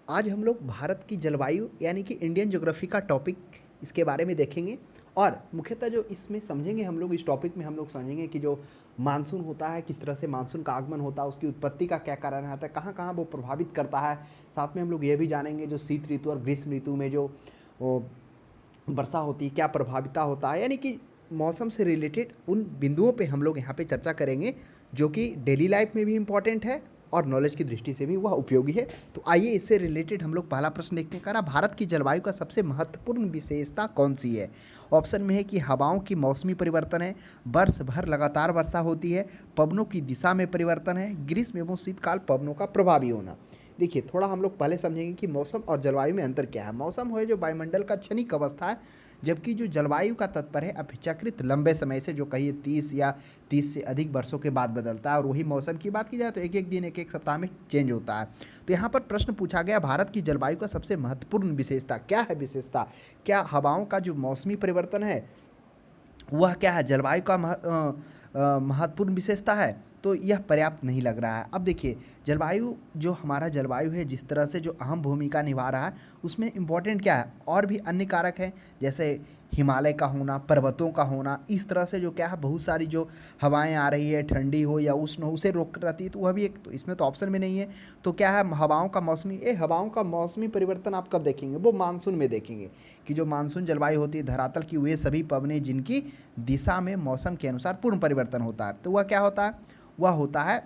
आज हम लोग भारत की जलवायु यानी कि इंडियन ज्योग्राफी का टॉपिक इसके बारे में देखेंगे और मुख्यतः जो इसमें समझेंगे हम लोग इस टॉपिक में हम लोग समझेंगे कि जो मानसून होता है किस तरह से मानसून का आगमन होता है, उसकी उत्पत्ति का क्या कारण रहता है, कहाँ कहाँ वो प्रभावित करता है। साथ में हम लोग ये भी जानेंगे जो शीत ऋतु और ग्रीष्म ऋतु में जो वो वर्षा होती है क्या प्रभाविता होता है, यानी कि मौसम से रिलेटेड उन बिंदुओं पे हम लोग यहाँ पे चर्चा करेंगे जो कि डेली लाइफ में भी इम्पॉर्टेंट है और नॉलेज की दृष्टि से भी वह उपयोगी है। तो आइए इससे रिलेटेड हम लोग पहला प्रश्न देखते हैं। कह रहा भारत की जलवायु का सबसे महत्वपूर्ण विशेषता कौन सी है। ऑप्शन में है कि हवाओं की मौसमी परिवर्तन है, वर्ष भर लगातार वर्षा होती है, पवनों की दिशा में परिवर्तन है, ग्रीष्म एवं शीतकाल पवनों का प्रभावी होना। देखिए थोड़ा हम लोग पहले समझेंगे कि मौसम और जलवायु में अंतर क्या है। मौसम है जो वायुमंडल का क्षणिक अवस्था है, जबकि जो जलवायु का तात्पर्य है अपेक्षाकृत लंबे समय से, जो कहिए 30 से अधिक वर्षों के बाद बदलता है। और वही मौसम की बात की जाए तो एक एक दिन एक एक सप्ताह में चेंज होता है। तो यहाँ पर प्रश्न पूछा गया भारत की जलवायु का सबसे महत्वपूर्ण विशेषता क्या है। विशेषता क्या हवाओं का जो मौसमी परिवर्तन है वह क्या है, जलवायु का महत्वपूर्ण विशेषता है। तो यह पर्याप्त नहीं लग रहा है। अब देखिए जलवायु जो हमारा जलवायु है जिस तरह से जो अहम भूमिका निभा रहा है उसमें इम्पोर्टेंट क्या है, और भी अन्य कारक हैं जैसे हिमालय का होना, पर्वतों का होना। इस तरह से जो क्या है बहुत सारी जो हवाएं आ रही है, ठंडी हो या उष्ण हो, उसे रोक रहती है। तो वह भी एक, तो इसमें तो ऑप्शन में नहीं है। तो क्या है हवाओं का मौसमी परिवर्तन आप कब देखेंगे, वो मानसून में देखेंगे कि जो मानसून जलवायु होती है धरातल की, वे सभी पवनें जिनकी दिशा में मौसम के अनुसार पूर्ण परिवर्तन होता है। तो वह क्या होता है, वह होता है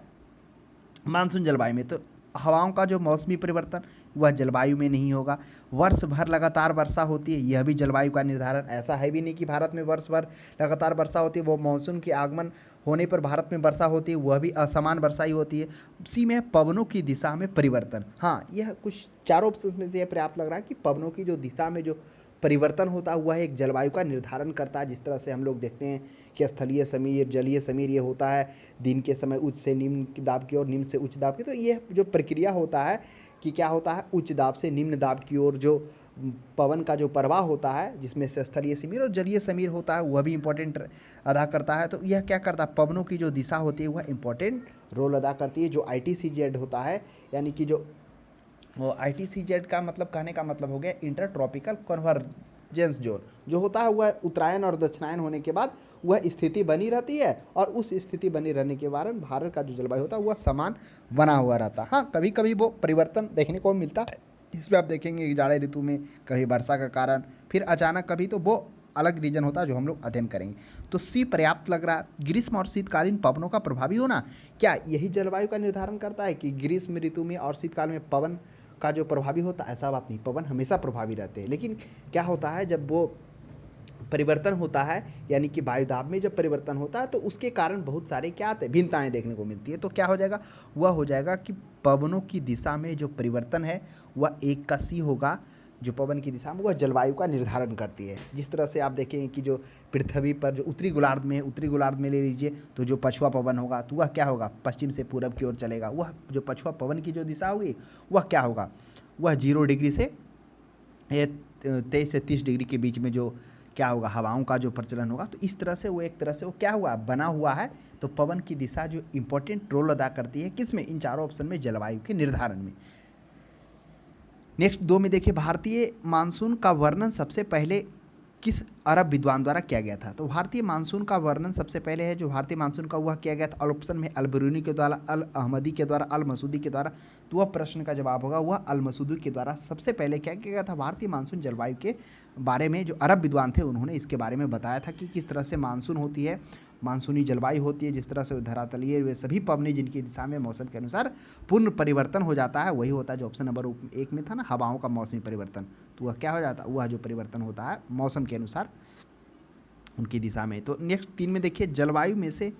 मानसून जलवायु में। तो हवाओं का जो मौसमी परिवर्तन वह जलवायु में नहीं होगा। वर्ष भर लगातार वर्षा होती है, यह भी जलवायु का निर्धारण। ऐसा है भी नहीं कि भारत में वर्ष भर लगातार वर्षा होती है। वो मानसून के आगमन होने पर भारत में वर्षा होती है, वह भी असमान वर्षा ही होती है। सी में पवनों की दिशा में परिवर्तन। हाँ, यह कुछ चारों ऑप्शन में से यह पर्याप्त लग रहा है कि पवनों की जो दिशा में जो परिवर्तन होता है वह एक जलवायु का निर्धारण करता है। जिस तरह से हम लोग देखते हैं कि स्थलीय समीर, जलीय समीर ये होता है दिन के समय उच्च से निम्न दाब की ओर, निम्न से उच्च दाब की। तो ये जो प्रक्रिया होता है कि क्या होता है, उच्च दाब से निम्न दाब की ओर जो पवन का जो प्रवाह होता है जिसमें से स्थलीय समीर और जलीय समीर होता है वह भी इंपॉर्टेंट अदा करता है। तो यह क्या करता है, पवनों की जो दिशा होती है वह इंपॉर्टेंट रोल अदा करती है। जो ITCZ होता है, यानी कि जो वो ITCZ का मतलब, कहने का मतलब हो गया इंटर ट्रॉपिकल कन्वर्जेंस जोन, जो होता है वह उत्तरायण और दक्षिणायन होने के बाद वह स्थिति बनी रहती है। और उस स्थिति बनी रहने के कारण भारत का जो जलवायु होता है वह समान बना हुआ रहता है। हाँ, कभी कभी वो परिवर्तन देखने को मिलता है। इसमें आप देखेंगे कि जाड़े ऋतु में कभी वर्षा का कारण, फिर अचानक कभी, तो वो अलग रीजन होता है जो हम लोग अध्ययन करेंगे। तो सी पर्याप्त लग रहा है। ग्रीष्म और शीतकालीन पवनों का प्रभावी होना, क्या यही जलवायु का निर्धारण करता है कि ग्रीष्म ऋतु में और शीतकाल में पवन का जो प्रभावी होता है। ऐसा बात नहीं, पवन हमेशा प्रभावी रहते हैं, लेकिन क्या होता है जब वो परिवर्तन होता है, यानी कि वायुदाब में जब परिवर्तन होता है तो उसके कारण बहुत सारे क्या आते हैं, भिन्नताएं देखने को मिलती है। तो क्या हो जाएगा, वह हो जाएगा कि पवनों की दिशा में जो परिवर्तन है वह एक का सी होगा। जो पवन की दिशा में वह जलवायु का निर्धारण करती है। जिस तरह से आप देखेंगे कि जो पृथ्वी पर जो उत्तरी गोलार्ध में है, उत्तरी गोलार्ध में ले लीजिए तो जो पछुआ पवन होगा तो वह क्या होगा, पश्चिम से पूरब की ओर चलेगा। वह जो पछुआ पवन की जो दिशा होगी वह क्या होगा, वह 0 डिग्री से 23 से 30 डिग्री के बीच में जो क्या होगा, हवाओं का जो प्रचलन होगा। तो इस तरह से वो एक तरह से वो क्या हुआ, बना हुआ है। तो पवन की दिशा जो इंपॉर्टेंट रोल अदा करती है किस में, इन चारों ऑप्शन में, जलवायु के निर्धारण में। नेक्स्ट 2 में देखिए, भारतीय मानसून का वर्णन सबसे पहले किस अरब विद्वान द्वारा किया गया था। तो भारतीय मानसून का वर्णन सबसे पहले है जो भारतीय मानसून का वह किया गया था ऑप्शन में अल बरूनी के द्वारा, अल अहमदी के द्वारा, अल मसूदी के द्वारा। तो वह प्रश्न का जवाब होगा वह अल मसूदी के द्वारा सबसे पहले क्या किया गया था, भारतीय मानसून जलवायु के बारे में जो अरब विद्वान थे उन्होंने इसके बारे में बताया था कि किस तरह से मानसून होती है, मानसूनी जलवायु होती है, जिस तरह से धरातलीय वे सभी पवनें जिनकी दिशा में मौसम के अनुसार पूर्ण परिवर्तन हो जाता है। वही होता है जो ऑप्शन नंबर 1 में था ना, हवाओं का मौसमी परिवर्तन। तो वह क्या हो जाता है, वह जो परिवर्तन होता है मौसम के अनुसार उनकी दिशा में। तो नेक्स्ट 3 में देखिए, जलवायु में से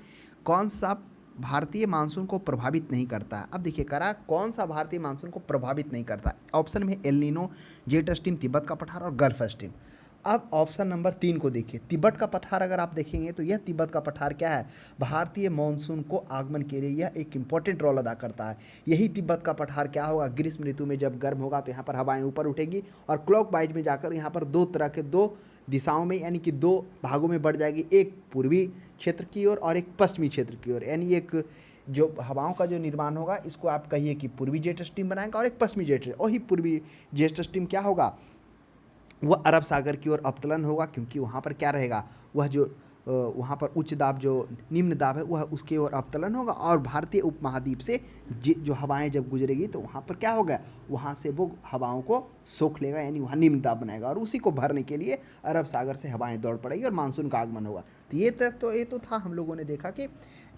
कौन सा भारतीय मानसून को प्रभावित नहीं करता। अब देखिए करा कौन सा भारतीय मानसून को प्रभावित नहीं करता। ऑप्शन में El Nino, jet stream, Tibet का पठार और गल्फ स्ट्रीम। अब ऑप्शन नंबर 3 को देखिए, तिब्बत का पठार अगर आप देखेंगे तो यह तिब्बत का पठार क्या है, भारतीय मानसून को आगमन के लिए यह एक इंपॉर्टेंट रोल अदा करता है। यही तिब्बत का पठार क्या होगा, ग्रीष्म ऋतु में जब गर्म होगा तो यहाँ पर हवाएं ऊपर उठेगी और क्लॉक वाइज में जाकर यहाँ पर दो तरह के, दो दिशाओं में यानी कि 2 भागों में बढ़ जाएगी, एक पूर्वी क्षेत्र की ओर और एक पश्चिमी क्षेत्र की ओर। यानी एक जो हवाओं का जो निर्माण होगा इसको आप कहिए कि पूर्वी जेट स्ट्रीम बनाएगा और एक पश्चिमी जेट, वही पूर्वी जेट स्ट्रीम क्या होगा, वह अरब सागर की ओर अवतलन होगा, क्योंकि वहाँ पर क्या रहेगा, वह जो वहाँ पर उच्च दाब जो निम्न दाब है वह उसकी ओर अवतलन होगा, और भारतीय उपमहाद्वीप से जो हवाएं जब गुजरेगी तो वहाँ पर क्या होगा, वहाँ से वो हवाओं को सोख लेगा, यानी वहाँ निम्न दाब बनाएगा, और उसी को भरने के लिए अरब सागर से हवाएं दौड़ पड़ेगी और मानसून का आगमन होगा। तो ये तो था, हम लोगों ने देखा कि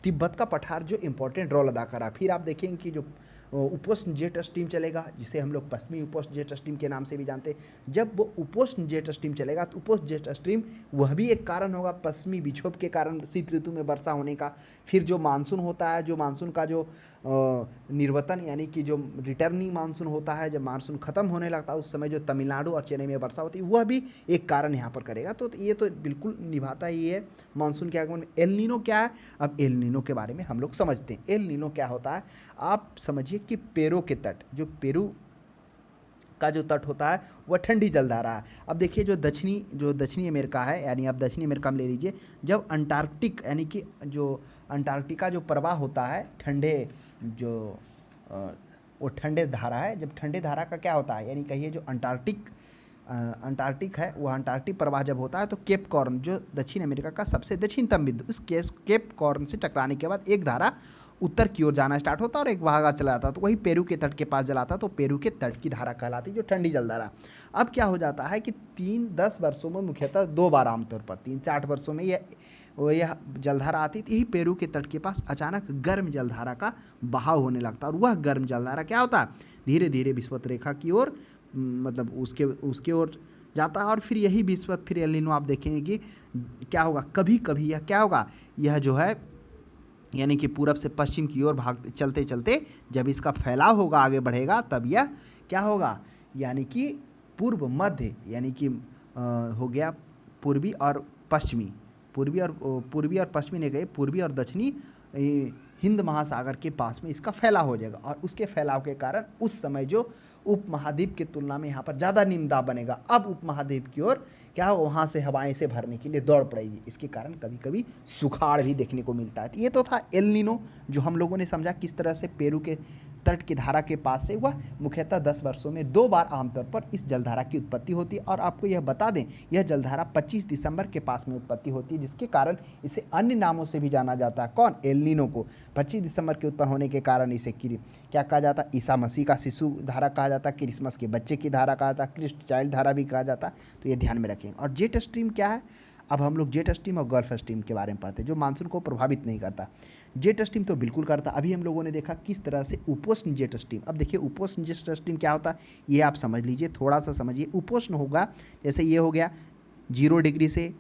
तिब्बत का पठार जो इंपॉर्टेंट रोल अदा करा। फिर आप देखेंगे कि जो उपोष्ण जेट स्ट्रीम चलेगा, जिसे हम लोग पश्चिमी उपोष्ण जेट स्ट्रीम के नाम से भी जानते हैं। जब वो उपोष्ण जेट स्ट्रीम चलेगा तो उपोष्ण जेट स्ट्रीम वह भी एक कारण होगा पश्चिमी विक्षोभ के कारण शीत ऋतु में वर्षा होने का। फिर जो मानसून होता है, जो मानसून का जो निर्वतन यानी कि जो रिटर्निंग मानसून होता है, जब मानसून खत्म होने लगता है उस समय जो तमिलनाडु और चेन्नई में वर्षा होती है वह भी एक कारण यहाँ पर करेगा। तो ये तो बिल्कुल निभाता ही है मानसून के आगमन में। एल नीनो क्या है, अब एल नीनो के बारे में हम लोग समझते हैं। एल नीनो क्या होता है, आप समझिए कि पेरू के तट, जो पेरू का जो तट होता है वह ठंडी जलधारा है। अब देखिए जो दक्षिणी अमेरिका है, यानी आप दक्षिणी अमेरिका में ले लीजिए, जब अंटार्कटिक यानी कि जो अंटार्कटिका जो प्रवाह होता है ठंडे जो वो ठंडे धारा है, जब ठंडे धारा का क्या होता है, यानी कहिए जो अंटार्कटिक है, वह अंटार्कटिक प्रवाह जब होता है तो केप कॉर्न जो दक्षिण अमेरिका का सबसे दक्षिणतम बिंदु, उस केप कॉर्न से टकराने के बाद एक धारा उत्तर की ओर जाना स्टार्ट होता है और एक भागा चला जाता है, तो वही पेरू के तट के पास जलाता, तो पेरू के तट की धारा कहलाती जो ठंडी जलधारा। अब क्या हो जाता है कि 3-10 वर्षों में मुख्यतः 2 बार आमतौर पर 3 से 8 वर्षों में यह जलधारा आती थी। यही पेरू के तट के पास अचानक गर्म जलधारा का बहाव होने लगता है, और वह गर्म जलधारा क्या होता है, धीरे धीरे विषुवत रेखा की ओर मतलब उसके ओर जाता है, और फिर यही विषुवत फिर एल नीनो आप देखेंगे कि क्या होगा, कभी कभी यह क्या होगा, यह जो है यानी कि पूरब से पश्चिम की ओर भाग चलते चलते जब इसका फैलाव होगा, आगे बढ़ेगा, तब यह क्या होगा, यानी कि पूर्व मध्य यानी कि हो गया पूर्वी और पश्चिमी, पूर्वी और पश्चिमी नहीं गए, पूर्वी और दक्षिणी हिंद महासागर के पास में इसका फैलाव हो जाएगा, और उसके फैलाव के कारण उस समय जो उपमहाद्वीप की तुलना में यहाँ पर ज़्यादा निम्न दाब बनेगा। अब उपमहाद्वीप की ओर क्या हो, वहाँ से हवाएं से भरने के लिए दौड़ पड़ेगी, इसके कारण कभी कभी सुखाड़ भी देखने को मिलता है। तो ये तो था एल नीनो, जो हम लोगों ने समझा किस तरह से पेरू के तट की धारा के पास से वह मुख्यतः 10 वर्षों में 2 बार आमतौर पर इस जलधारा की उत्पत्ति होती है। और आपको यह बता दें, यह जलधारा 25 दिसंबर के पास में उत्पत्ति होती है, जिसके कारण इसे अन्य नामों से भी जाना जाता है। कौन, एल नीनो को 25 दिसंबर के उत्पन्न होने के कारण इसे क्या कहा जाता है, ईसा मसीह का शिशु धारा कहा जाता है, क्रिसमस के बच्चे की धारा कहा जाता है, क्रिस्ट चाइल्ड धारा भी कहा जाता है। तो ये ध्यान में रखें। और जेट स्ट्रीम क्या है, अब हम लोग जेट स्ट्रीम और गल्फ स्ट्रीम के बारे में पढ़ते हैं, जो मानसून को प्रभावित नहीं करता। जेट स्ट्रीम तो बिल्कुल करता। अभी हम लोगों ने देखा किस तरह से उपोष्ण जेट स्ट्रीम। अब देखिए उपोष्ण जेट स्ट्रीम क्या होता है, ये आप समझ लीजिए, थोड़ा सा समझिए। उपोष्ण होगा, जैसे ये हो गया 0 डिग्री से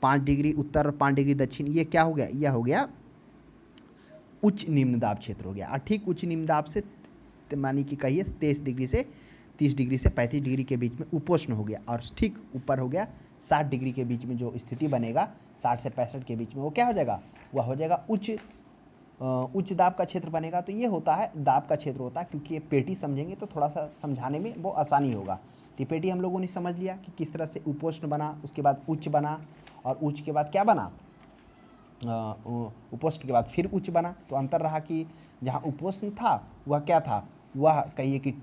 5 डिग्री उत्तर और 5 डिग्री दक्षिण, ये क्या हो गया, यह हो गया उच्च निम्न दाब क्षेत्र हो गया। और ठीक उच्च निम्न दाब से मानी कि कहिए 23 डिग्री से 30 डिग्री से 35 डिग्री के बीच में उपोष्ण हो गया। और ठीक ऊपर हो गया 60 डिग्री के बीच में जो स्थिति बनेगा, 60 से 65 के बीच में, वो क्या हो जाएगा, वह हो जाएगा उच्च दाब का क्षेत्र बनेगा। तो ये होता है दाब का क्षेत्र होता है, क्योंकि ये पेटी समझेंगे तो थोड़ा सा समझाने में वो आसानी होगा। तो पेटी हम लोगों ने समझ लिया कि किस तरह से उपोष्ण बना, उसके बाद उच्च बना, और उच्च के बाद क्या बना, उपोष्ण के बाद फिर उच्च बना। तो अंतर रहा कि जहाँ उपोष्ण था वह क्या था, वह कहिए कि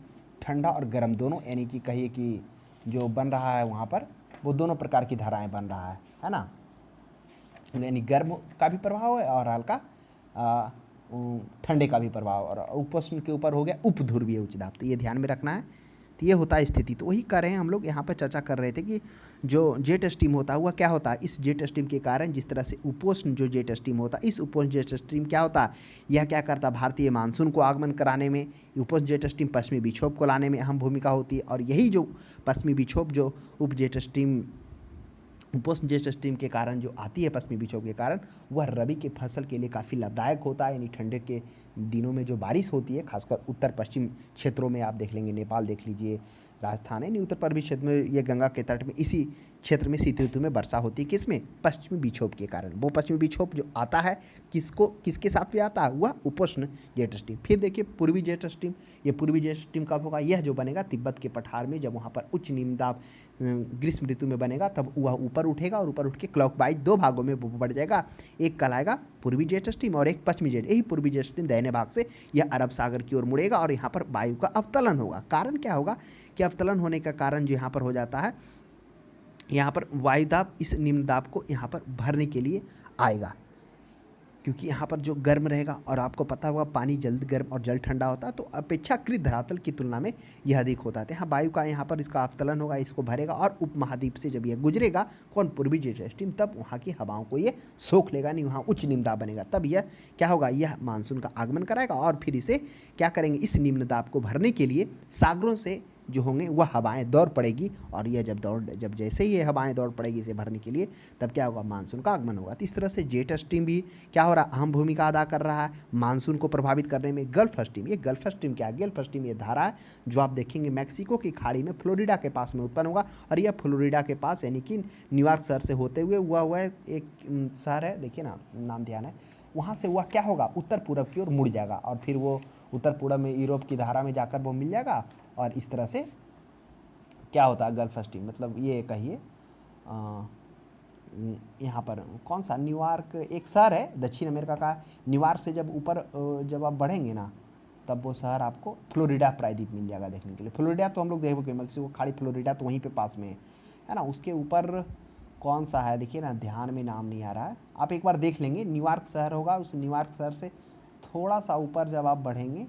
ठंडा और गर्म दोनों, यानी कि कहिए कि जो बन रहा है वहाँ पर वो दोनों प्रकार की धाराएं बन रहा है ना, यानी गर्म का भी प्रभाव है और हल्का ठंडे का भी प्रभाव, और उपोष्ण के ऊपर हो गया उपध्रुवीय उच्च दाब। तो ये ध्यान में रखना है। तो ये होता है स्थिति। तो वही कर रहे हैं हम लोग, यहाँ पर चर्चा कर रहे थे कि जो जेट स्ट्रीम होता है वह क्या होता है, इस जेट स्ट्रीम के कारण जिस तरह से उपोष्ण जो जेट स्ट्रीम होता है, इस उपोष्ण जेट स्ट्रीम क्या होता है, यह क्या करता है, भारतीय मानसून को आगमन कराने में, उपोष्ण जेट स्ट्रीम पश्चिमी विक्षोभ को लाने में अहम भूमिका होती है। और यही जो पश्चिमी विक्षोभ जो उपोष्ण जेट स्ट्रीम के कारण जो आती है पश्चिमी विक्षोभ के कारण, वह रबी के फसल के लिए काफ़ी लाभदायक होता है। यानी ठंडे के दिनों में जो बारिश होती है, खासकर उत्तर पश्चिम क्षेत्रों में, आप देख लेंगे नेपाल देख लीजिए, राजस्थान है, नहीं उत्तर पूर्वी क्षेत्र में, ये गंगा के तट में, इसी क्षेत्र में शीत ऋतु में वर्षा होती है। किसमें, पश्चिमी विक्षोभ के कारण। वो पश्चिमी विक्षोभ जो आता है किसके साथ भी आता है, वह उपोष्ण जेट स्ट्रीम। फिर देखिए पूर्वी जेट स्ट्रीम, ये पूर्वी जेट स्ट्रीम कब होगा, यह जो बनेगा तिब्बत के पठार में, जब वहाँ पर उच्च निम्न दाब ग्रीष्म ऋतु में बनेगा, तब वह ऊपर उठेगा और ऊपर उठ के क्लॉकवाइज 2 भागों में बढ़ जाएगा। एक कहलाएगा पूर्वी जेट स्ट्रीम और एक पश्चिमी जेट, यही पूर्वी जेट स्ट्रीम दाहिने भाग से यह अरब सागर की ओर मुड़ेगा और यहाँ पर वायु का अवतलन होगा। कारण क्या होगा कि अवतलन होने का कारण जो यहाँ पर हो जाता है, यहाँ पर वायुदाब इस निम्न दाब को यहाँ पर भरने के लिए आएगा, क्योंकि यहाँ पर जो गर्म रहेगा और आपको पता होगा पानी जल्द गर्म और जल ठंडा होता है, तो अपेक्षाकृत धरातल की तुलना में यह अधिक होता है। यहाँ वायु का यहाँ पर इसका अवतलन होगा, इसको भरेगा और उपमहाद्वीप से जब यह गुजरेगा कौन, पूर्वी जेट स्ट्रीम, तब वहाँ की हवाओं को ये सोख लेगा, नहीं वहाँ उच्च निम्न दाब बनेगा, तब यह क्या होगा, यह मानसून का आगमन कराएगा और फिर इसे क्या करेंगे, इस निम्न दाब को भरने के लिए सागरों से जो होंगे वह हवाएं दौड़ पड़ेगी और यह जब जैसे ही ये हवाएं दौड़ पड़ेगी इसे भरने के लिए, तब क्या होगा, मानसून का आगमन होगा। तो इस तरह से जेट स्ट्रीम भी क्या हो रहा है, अहम भूमिका अदा कर रहा है मानसून को प्रभावित करने में। गल्फ स्ट्रीम, ये गल्फ स्ट्रीम क्या है, गल्फ स्ट्रीम ये धारा है जो आप देखेंगे मैक्सिको की खाड़ी में फ्लोरिडा के पास में उत्पन्न होगा और यह फ्लोरिडा के पास यानी कि न्यूयॉर्क शहर से होते हुए हुआ है, एक शहर है, देखिए ना नाम ध्यान है, वहाँ से वह क्या होगा, उत्तर पूरब की ओर मुड़ जाएगा और फिर वो उत्तर पूरब में यूरोप की धारा में जाकर वो मिल जाएगा और इस तरह से क्या होता है गल्फ स्ट्रीम, मतलब ये कहिए यहाँ पर कौन सा, न्यूयॉर्क एक शहर है दक्षिण अमेरिका का, न्यूयॉर्क से जब ऊपर जब आप बढ़ेंगे ना, तब वो शहर आपको फ्लोरिडा प्रायद्वीप मिल जाएगा देखने के लिए। फ्लोरिडा तो हम लोग देखोगे मैक्सिको खाड़ी, फ्लोरिडा तो वहीं पे पास में है ना, उसके ऊपर कौन सा है देखिए ना, ध्यान में नाम नहीं आ रहा है, आप एक बार देख लेंगे, न्यूयॉर्क शहर होगा, उस न्यूयॉर्क शहर से थोड़ा सा ऊपर जब आप बढ़ेंगे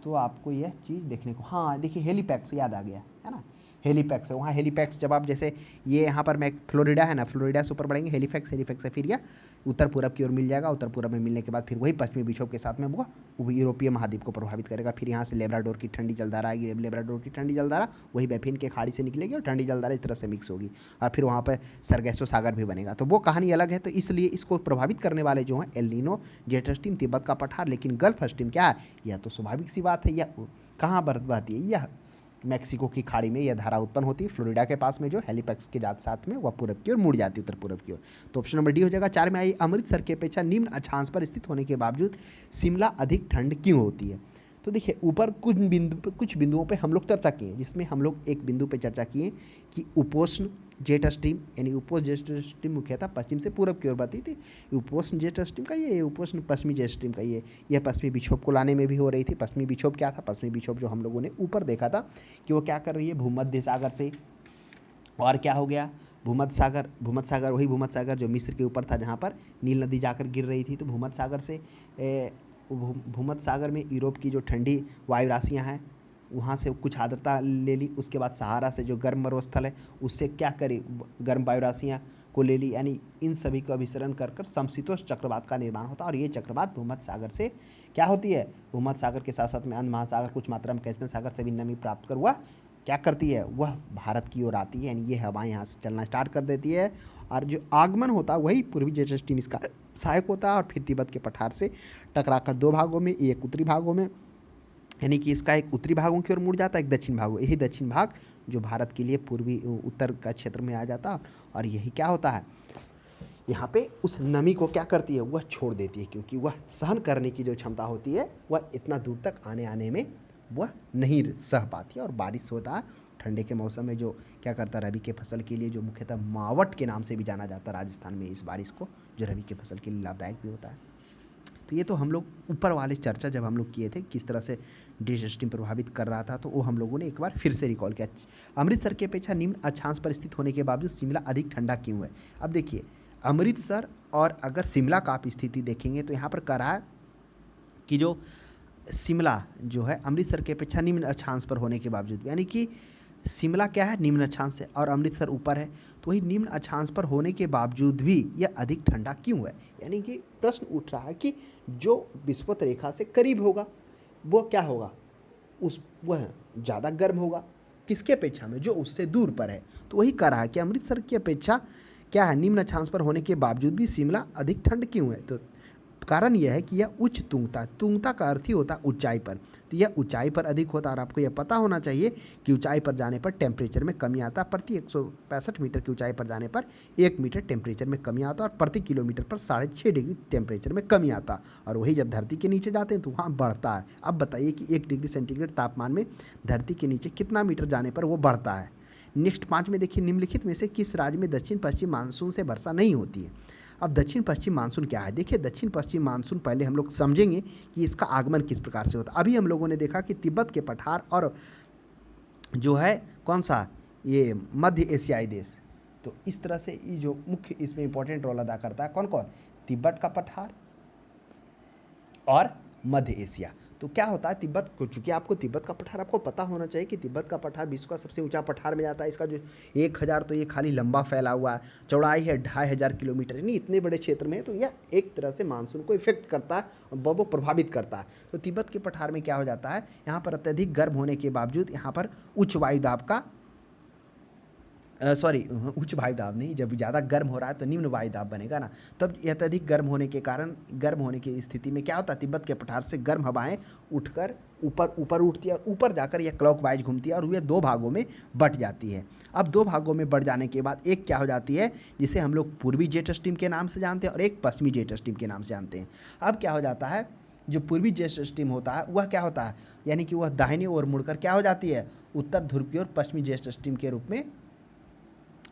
तो आपको यह चीज़ देखने को, हाँ देखिए हेलीपैक्स याद आ गया है ना, हेलीपैक्स है वहाँ, हेलीपैक्स जब आप जैसे ये यहाँ पर मैं फ्लोरिडा है ना, फ्लोरिडा से ऊपर बढ़ेंगे हेलीपैक्स, हेलीपैक्स से फिर यह उत्तर पूरब की ओर मिल जाएगा, उत्तर पूरब में मिलने के बाद फिर वही पश्चिमी विक्षोभ के साथ में वो यूरोपीय महाद्वीप को प्रभावित करेगा। फिर यहाँ से लेब्राडोर की ठंडी जलधारा आएगी, लेब्राडोर की ठंडी जलधारा वही बैफिन के खाड़ी से निकलेगी और ठंडी जलधारा इस तरह से मिक्स होगी और फिर वहाँ पर सरगैसो सागर भी बनेगा, तो वो कहानी अलग है। तो इसलिए इसको प्रभावित करने वाले जो हैं El Nino, jet stream, Tibet का पठार, लेकिन गल्फ स्ट्रीम क्या है, यह तो स्वाभाविक सी बात है, यह कहाँ बहती है, यह मैक्सिको की खाड़ी में यह धारा उत्पन्न होती है फ्लोरिडा के पास में, जो हेलीपैक्स के साथ में वह पूरब की ओर मुड़ जाती है, उत्तर पूरब की ओर। तो ऑप्शन नंबर डी हो जाएगा। 4 में आई, अमृतसर की अपेक्षा निम्न अक्षांश पर स्थित होने के बावजूद शिमला अधिक ठंड क्यों होती है। तो देखिए ऊपर कुछ बिंदुओं पे हम लोग चर्चा किए, जिसमें हम लोग एक बिंदु पे चर्चा किए कि उपोष्ण जेट स्ट्रीम यानी उपोष्ण जेट स्ट्रीम मुख्यतः पश्चिम से पूरब की ओर बढ़ती थी, उपोष्ण जेट स्ट्रीम का ये, उपोष्ण पश्चिमी जेट स्ट्रीम का ये, यह पश्चिमी विक्षोभ को लाने में भी हो रही थी। पश्चिमी विक्षोभ क्या था, पश्चिमी विक्षोभ जो हम लोगों ने ऊपर देखा था कि वो क्या कर रही है, भूमध्य सागर से, और क्या हो गया, भूमध्य सागर वही भूमध्य सागर जो मिस्र के ऊपर था, जहाँ पर नील नदी जाकर गिर रही थी, तो भूमध्य सागर से भूमध्य सागर में यूरोप की जो ठंडी वायु राशियाँ हैं वहाँ से कुछ आर्द्रता ले ली, उसके बाद सहारा से जो गर्म मरुस्थल है उससे क्या करी, गर्म वायु राशियाँ को ले ली, यानी इन सभी का अभिसरण कर समशीतोष्ण चक्रवात का निर्माण होता है। और ये चक्रवात भूमध्य सागर से क्या होती है, भूमध्य सागर के साथ साथ में अंध महासागर, कुछ मात्रा में कैस्पियन सागर से भी नमी प्राप्त कर हुआ क्या करती है, वह भारत की ओर आती है, यानी ये हवाएं यहाँ से चलना स्टार्ट कर देती है और जो आगमन होता है वही पूर्वी जेट स्ट्रीम इसका सहायक होता है और फिर तिब्बत के पठार से टकराकर 2 भागों में, एक उत्तरी भागों में, यानी कि इसका एक उत्तरी भागों की ओर मुड़ जाता है, एक दक्षिण भागों, यही दक्षिण भाग जो भारत के लिए पूर्वी उत्तर का क्षेत्र में आ जाता है और यही क्या होता है, यहाँ पे उस नमी को क्या करती है, वह छोड़ देती है, क्योंकि वह सहन करने की जो क्षमता होती है वह इतना दूर तक आने में वह नहीं सह पाती है और बारिश होता है ठंडे के मौसम में, जो क्या करता है रबी के फसल के लिए, जो मुख्यतः मावट के नाम से भी जाना जाता है राजस्थान में इस बारिश को, जो रबी के फसल के लिए लाभदायक भी होता है। तो ये तो हम लोग ऊपर वाले चर्चा जब हम लोग किए थे किस तरह से जेट स्ट्रीम प्रभावित कर रहा था, तो वो हम लोगों ने एक बार फिर से रिकॉल किया। अमृतसर की अपेक्षा निम्न अक्षांश पर स्थित होने के बावजूद शिमला अधिक ठंडा क्यों है। अब देखिए अमृतसर और अगर शिमला का आप स्थिति देखेंगे तो यहाँ पर कह रहा है कि जो शिमला जो है अमृतसर की अपेक्षा निम्न अक्षांश पर होने के बावजूद, यानी कि शिमला क्या है, निम्न अक्षांश है और अमृतसर ऊपर है, तो वही निम्न अक्षांश पर होने के बावजूद भी यह अधिक ठंडा क्यों है। यानी कि प्रश्न उठ रहा है कि जो विषुवत रेखा से करीब होगा वो क्या होगा, वह ज़्यादा गर्म होगा किसके अपेक्षा में, जो उससे दूर पर है। तो वही कह रहा है कि अमृतसर की अपेक्षा क्या है, निम्न अक्षांश पर होने के बावजूद भी शिमला अधिक ठंड क्यों है। तो कारण यह है कि यह उच्च तुंगता का अर्थ ही होता है ऊंचाई पर, तो यह ऊंचाई पर अधिक होता है और आपको यह पता होना चाहिए कि ऊंचाई पर जाने पर टेम्परेचर में कमी आता है। प्रति 165 मीटर की ऊंचाई पर जाने पर 1 मीटर टेम्परेचर में कमी आता है और प्रति किलोमीटर पर 6.5 डिग्री टेम्परेचर में कमी आता है, और वही जब धरती के नीचे जाते हैं तो वहाँ बढ़ता है। अब बताइए कि 1 डिग्री सेंटीग्रेड तापमान में धरती के नीचे कितना मीटर जाने पर वो बढ़ता है। नेक्स्ट 5 में देखिए, निम्नलिखित में से किस राज्य में दक्षिण पश्चिम मानसून से वर्षा नहीं होती है। अब दक्षिण पश्चिम मानसून क्या है? देखिए दक्षिण पश्चिम मानसून पहले हम लोग समझेंगे कि इसका आगमन किस प्रकार से होता है। अभी हम लोगों ने देखा कि तिब्बत के पठार और जो है कौन सा, ये मध्य एशियाई देश, तो इस तरह से ये जो मुख्य इसमें इंपॉर्टेंट रोल अदा करता है कौन कौन, तिब्बत का पठार और मध्य एशिया। तो क्या होता है तिब्बत को, चूंकि आपको तिब्बत का पठार आपको पता होना चाहिए कि तिब्बत का पठार विश्व का सबसे ऊंचा पठार में जाता है। इसका जो 1000 तो ये खाली लंबा फैला हुआ है, चौड़ाई है 2500 किलोमीटर, यानी इतने बड़े क्षेत्र में है। तो यह एक तरह से मानसून को इफेक्ट करता है और वो प्रभावित करता है। तो तिब्बत के पठार में क्या हो जाता है, यहाँ पर अत्यधिक गर्म होने के बावजूद यहाँ पर उच्च वायुदाब का सॉरी उच्च वायुदाब नहीं, जब ज़्यादा गर्म हो रहा है तो निम्न वायुदाब बनेगा ना, तब अत्यधिक गर्म होने के कारण, गर्म होने की स्थिति में क्या होता है, तिब्बत के पठार से गर्म हवाएं उठकर ऊपर ऊपर उठती है और ऊपर जाकर यह क्लॉकवाइज घूमती है और वह दो भागों में बट जाती है। अब दो भागों में बढ़ जाने के बाद एक क्या हो जाती है, जिसे हम लोग पूर्वी जेट स्ट्रीम के नाम से जानते हैं और एक पश्चिमी जेट स्ट्रीम के नाम से जानते हैं। अब क्या हो जाता है, जो पूर्वी जेट स्ट्रीम होता है वह क्या होता है, यानी कि वह दाहिनी ओर मुड़कर क्या हो जाती है, उत्तर ध्रुव की ओर पश्चिमी जेट स्ट्रीम के रूप में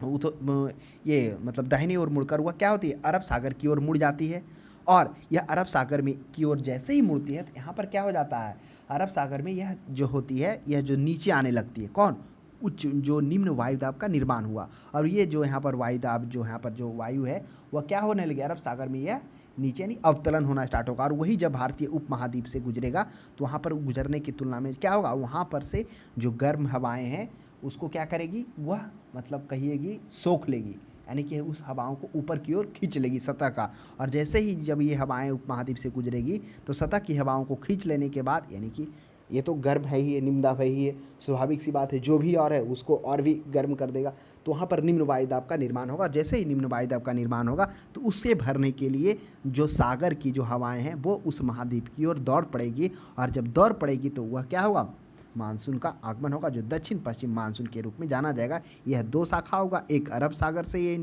ये मतलब दाहिनी ओर मुड़कर वह क्या होती है, अरब सागर की ओर मुड़ जाती है। और यह अरब सागर में की ओर जैसे ही मुड़ती है तो यहाँ पर क्या हो जाता है, अरब सागर में यह जो होती है, यह जो नीचे आने लगती है कौन, उच्च जो निम्न वायुदाब का निर्माण हुआ। और ये जो यहाँ पर वायुदाब, जो यहाँ पर जो वायु है वह क्या होने लगी, अरब सागर में यह नीचे नहीं अवतलन होना स्टार्ट होगा। और वही जब भारतीय उपमहाद्वीप से गुजरेगा तो वहाँ पर गुजरने की तुलना में क्या होगा, वहाँ पर से जो गर्म हवाएं हैं उसको क्या करेगी, वह मतलब कहिएगी सोख लेगी, यानी कि उस हवाओं को ऊपर की ओर खींच लेगी सतह का। और जैसे ही जब ये हवाएं उपमहाद्वीप से गुजरेगी तो सतह की हवाओं को खींच लेने के बाद, यानी कि ये तो गर्म है ही है, निम्नदाब है ही है, स्वाभाविक सी बात है, जो भी और है उसको और भी गर्म कर देगा। तो वहाँ पर निम्न वायुदाब का निर्माण होगा। जैसे ही निम्न वायुदाब का निर्माण होगा तो उसके भरने के लिए जो सागर की जो हवाएं हैं वो उस महाद्वीप की ओर दौड़ पड़ेगी। और जब दौड़ पड़ेगी तो वह क्या होगा, मानसून का आगमन होगा, जो दक्षिण पश्चिम मानसून के रूप में जाना जाएगा। यह दो शाखा होगा, एक अरब सागर से ये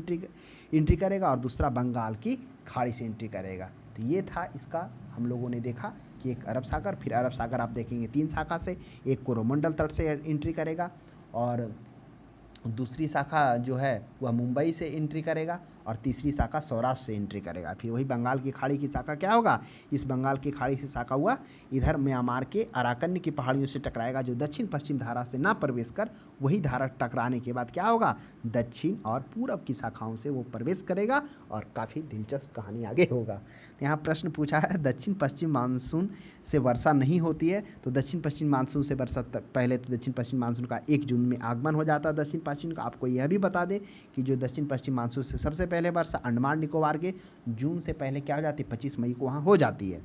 एंट्री करेगा और दूसरा बंगाल की खाड़ी से एंट्री करेगा। तो ये था इसका, हम लोगों ने देखा कि एक अरब सागर, फिर अरब सागर आप देखेंगे 3 शाखा से, एक कोरोमंडल तट से एंट्री करेगा और दूसरी शाखा जो है वह मुंबई से एंट्री करेगा और तीसरी शाखा सौराष्ट्र से एंट्री करेगा। फिर वही बंगाल की खाड़ी की शाखा क्या होगा, इस बंगाल की खाड़ी से शाखा हुआ इधर म्यांमार के अराकन्य की पहाड़ियों से टकराएगा, जो दक्षिण पश्चिम धारा से ना प्रवेश कर वही धारा टकराने के बाद क्या होगा, दक्षिण और पूरब की शाखाओं से वो प्रवेश करेगा और काफ़ी दिलचस्प कहानी आगे होगा। तो यहाँ प्रश्न पूछा है, दक्षिण पश्चिम मानसून से वर्षा नहीं होती है। तो दक्षिण पश्चिम मानसून से वर्षा पहले तो दक्षिण पश्चिम मानसून का 1 जून में आगमन हो जाता है दक्षिण पश्चिम का। आपको यह भी बता दें कि जो दक्षिण पश्चिम मानसून से सबसे पहले वर्षा अंडमान निकोबार के जून से पहले क्या हो जाती है, 25 मई को वहाँ हो जाती है।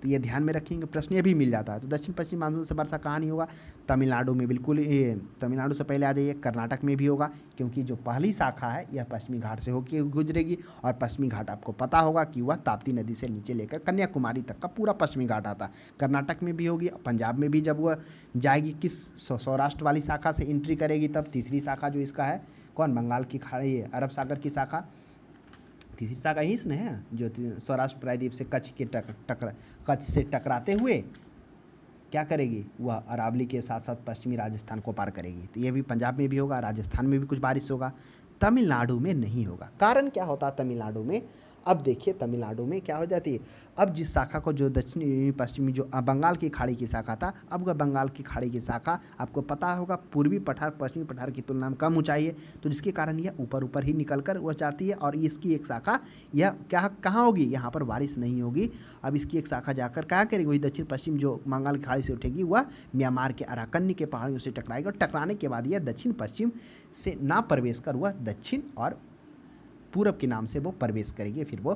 तो ये ध्यान में रखेंगे, प्रश्न ये भी मिल जाता है। तो दक्षिण पश्चिम मानसून से वर्षा कहाँ नहीं होगा, तमिलनाडु में, बिल्कुल ये तमिलनाडु से पहले आ जाइए, कर्नाटक में भी होगा, क्योंकि जो पहली शाखा है यह पश्चिमी घाट से होकर गुजरेगी। और पश्चिमी घाट आपको पता होगा कि वह ताप्ती नदी से नीचे लेकर कन्याकुमारी तक का पूरा पश्चिमी घाट आता है। कर्नाटक में भी होगी, पंजाब में भी जब वह जाएगी किस सौराष्ट्र वाली शाखा से एंट्री करेगी, तब तीसरी शाखा जो इसका है कौन, बंगाल की खाड़ी, अरब सागर की शाखा, तीसरी शाखा ही इसने है जो सौराष्ट्र प्रायद्वीप से कच्छ से टकराते हुए क्या करेगी, वह अरावली के साथ साथ पश्चिमी राजस्थान को पार करेगी। तो ये भी पंजाब में भी होगा, राजस्थान में भी कुछ बारिश होगा, तमिलनाडु में नहीं होगा। कारण क्या होता है तमिलनाडु में, अब देखिए तमिलनाडु में क्या हो जाती है, अब जिस शाखा को जो दक्षिणी पश्चिमी जो बंगाल की खाड़ी की शाखा था, अब वह बंगाल की खाड़ी की शाखा आपको पता होगा पूर्वी पठार पश्चिमी पठार की तुलना में कम ऊंचाई है, तो जिसके कारण यह ऊपर ऊपर ही निकल कर वह जाती है। और इसकी एक शाखा यह क्या कहाँ होगी, यहाँ पर बारिश नहीं होगी। अब इसकी एक शाखा जाकर क्या करेगी, वही दक्षिण पश्चिम जो बंगाल की खाड़ी से उठेगी वह म्यांमार के अराकन्य के पहाड़ियों से टकराएगी और टकराने के बाद यह दक्षिण पश्चिम से ना प्रवेश कर वह दक्षिण और पूरब के नाम से वो प्रवेश करेगी, फिर वो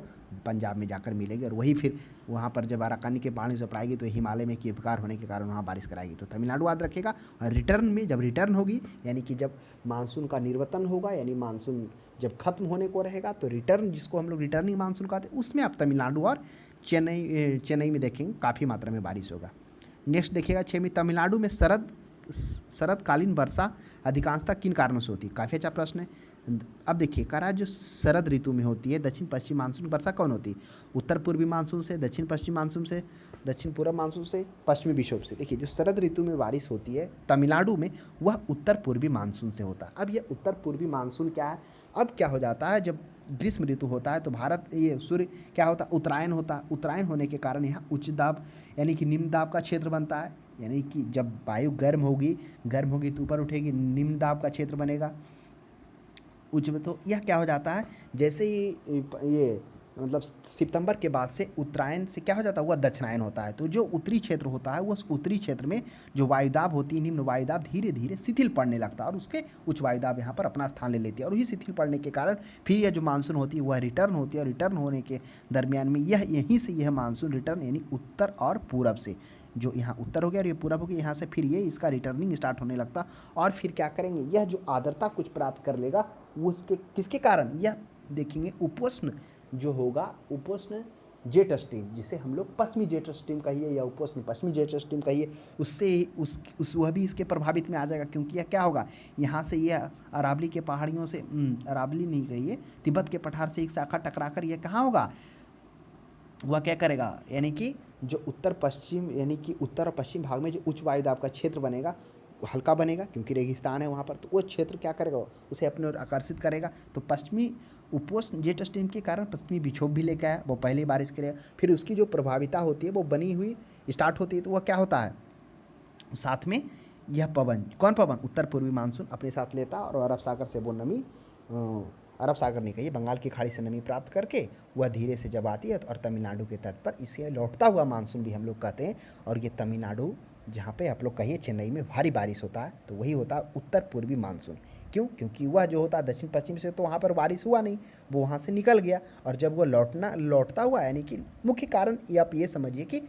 पंजाब में जाकर मिलेगी और वही फिर वहाँ पर जब अराकानी के पहाड़ी से पड़ाएगी तो हिमालय में कीपकार होने के कारण वहाँ बारिश कराएगी। तो तमिलनाडु याद रखेगा। और रिटर्न में जब रिटर्न होगी, यानी कि जब मानसून का निर्वतन होगा, यानी मानसून जब खत्म होने को रहेगा तो रिटर्न, जिसको हम लोग रिटर्निंग मानसून कहते हैं, उसमें आप तमिलनाडु और चेन्नई में देखेंगे काफ़ी मात्रा में बारिश होगा। नेक्स्ट देखिएगा 6 में, तमिलनाडु में शरद शरदकालीन वर्षा अधिकांशतः किन कारणों से होती है? काफ़ी अच्छा प्रश्न है। अब देखिए कह रहा है जो शरद ऋतु में होती है दक्षिण पश्चिम मानसून वर्षा कौन होती है? उत्तर पूर्वी मानसून से, दक्षिण पश्चिम मानसून से, दक्षिण पूर्व मानसून से, पश्चिमी विक्षोभ से। देखिए जो शरद ऋतु में बारिश होती है तमिलनाडु में, वह उत्तर पूर्वी मानसून से होता है। अब यह उत्तर पूर्वी मानसून क्या है? अब क्या हो जाता है जब ग्रीष्म ऋतु होता है तो भारत ये सूर्य क्या होता है? उत्तरायण होता है। उत्तरायण होने के कारण यहाँ उच्च दाब यानी कि निम्न दाब का क्षेत्र बनता है। यानी कि जब वायु गर्म होगी तो ऊपर उठेगी, निम्न दाब का क्षेत्र बनेगा उच्च में। तो यह क्या हो जाता है जैसे ही ये मतलब सितंबर के बाद से उत्तरायण से क्या हो जाता है? वह दक्षिणायन होता है। तो जो उत्तरी क्षेत्र होता है उस उत्तरी क्षेत्र में जो वायुदाब होती है, निम्न वायुदाब धीरे धीरे शिथिल पड़ने लगता है और उसके उच्च वायुदाब यहाँ पर अपना स्थान ले लेती है। और वही शिथिल पड़ने के कारण फिर यह जो मानसून होती है वह रिटर्न होती है। और रिटर्न होने के दरमियान में यहीं से यह मानसून रिटर्न यानी उत्तर और पूरब से, जो यहाँ उत्तर हो गया और ये पूरब हो गया, यहाँ से फिर ये इसका रिटर्निंग स्टार्ट होने लगता। और फिर क्या करेंगे? यह जो आर्द्रता कुछ प्राप्त कर लेगा वो उसके किसके कारण? यह देखेंगे उपोष्ण जो होगा, उपोष्ण जेट स्ट्रीम, जिसे हम लोग पश्चिमी जेट स्ट्रीम कहिए या उपोष्ण पश्चिमी जेट स्ट्रीम कहिए, उससे उस वह भी इसके प्रभावित में आ जाएगा। क्योंकि यह क्या होगा? यहाँ से यह अरावली के पहाड़ियों से, अरावली नहीं कहिए, तिब्बत के पठार से एक शाखा टकराकर यह कहाँ होगा? वह क्या करेगा? यानी कि जो उत्तर पश्चिम यानी कि उत्तर और पश्चिम भाग में जो उच्च वायुदाब का क्षेत्र बनेगा वो हल्का बनेगा क्योंकि रेगिस्तान है वहाँ पर। तो वो क्षेत्र क्या करेगा? उसे अपने ओर आकर्षित करेगा। तो पश्चिमी उपोष्ण जेट स्ट्रीम के कारण पश्चिमी विक्षोभ भी लेकर आया, वो पहले बारिश करेगा। फिर उसकी जो प्रभाविता होती है वो बनी हुई स्टार्ट होती है। तो वह क्या होता है? साथ में यह पवन, कौन पवन? उत्तर पूर्वी मानसून अपने साथ लेता और अरब सागर से वो नमी, अरब सागर नहीं कहिए, बंगाल की खाड़ी से नमी प्राप्त करके वह धीरे से जब आती है और तमिलनाडु के तट पर इसे लौटता हुआ मानसून भी हम लोग कहते हैं। और ये तमिलनाडु जहाँ पे आप लोग कहिए चेन्नई में भारी बारिश होता है तो वही होता है उत्तर पूर्वी मानसून। क्यों? क्योंकि वह जो होता है दक्षिण पश्चिम से तो वहाँ पर बारिश हुआ नहीं, वो वहाँ से निकल गया। और जब वो लौटता हुआ यानी कि मुख्य कारण ये आप ये समझिए कि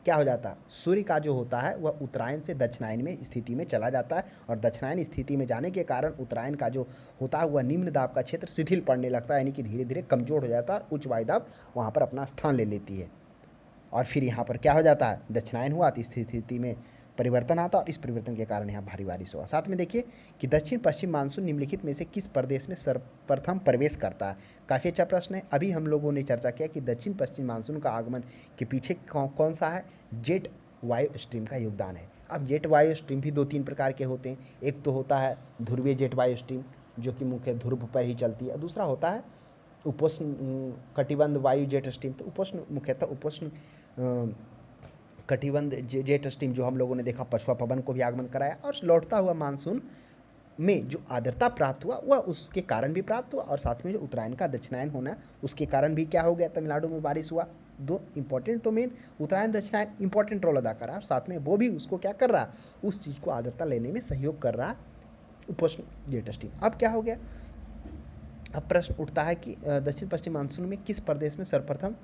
क्या हो जाता है? सूर्य का जो होता है वह उत्तरायण से दक्षिणायन में स्थिति में चला जाता है। और दक्षिणायन स्थिति में जाने के कारण उत्तरायण का जो होता है वह निम्न दाब का क्षेत्र शिथिल पड़ने लगता है, यानी कि धीरे धीरे कमजोर हो जाता है और उच्च वायुदाब वहाँ पर अपना स्थान ले लेती है। और फिर यहाँ पर क्या हो जाता है? दक्षिणायन हुआ तो इस स्थिति में परिवर्तन आता और इस परिवर्तन के कारण यहाँ भारी बारिश हुआ। साथ में देखिए कि दक्षिण पश्चिम मानसून निम्नलिखित में से किस प्रदेश में सर्वप्रथम प्रवेश करता है? काफ़ी अच्छा प्रश्न है। अभी हम लोगों ने चर्चा किया कि दक्षिण पश्चिम मानसून का आगमन के पीछे कौन सा है? जेट वायु स्ट्रीम का योगदान है। अब जेट वायु स्ट्रीम भी 2-3 प्रकार के होते हैं। एक तो होता है ध्रुवीय जेट वायु स्ट्रीम जो कि मुख्य ध्रुव पर ही चलती है। दूसरा होता है उपोष्ण कटिबंध वायु जेट स्ट्रीम। तो उपोष्ण मुख्यतः उपोष्ण कटिबंध जेट स्ट्रीम जो हम लोगों ने देखा पछुआ पवन को भी आगमन कराया। और लौटता हुआ मानसून में जो आर्द्रता प्राप्त हुआ वह उसके कारण भी प्राप्त हुआ। और साथ में जो उत्तरायण का दक्षिणायन होना उसके कारण भी क्या हो गया? तमिलनाडु में बारिश हुआ। दो इंपॉर्टेंट, तो मेन उत्तरायण दक्षिणायन इंपॉर्टेंट रोल अदा कर रहा है। और साथ में वो भी उसको क्या कर रहा? उस चीज़ को आर्द्रता लेने में सहयोग कर रहा उपोष्ण जेट स्ट्रीम। अब क्या हो गया? अब प्रश्न उठता है कि दक्षिण पश्चिम मानसून में किस प्रदेश में सर्वप्रथम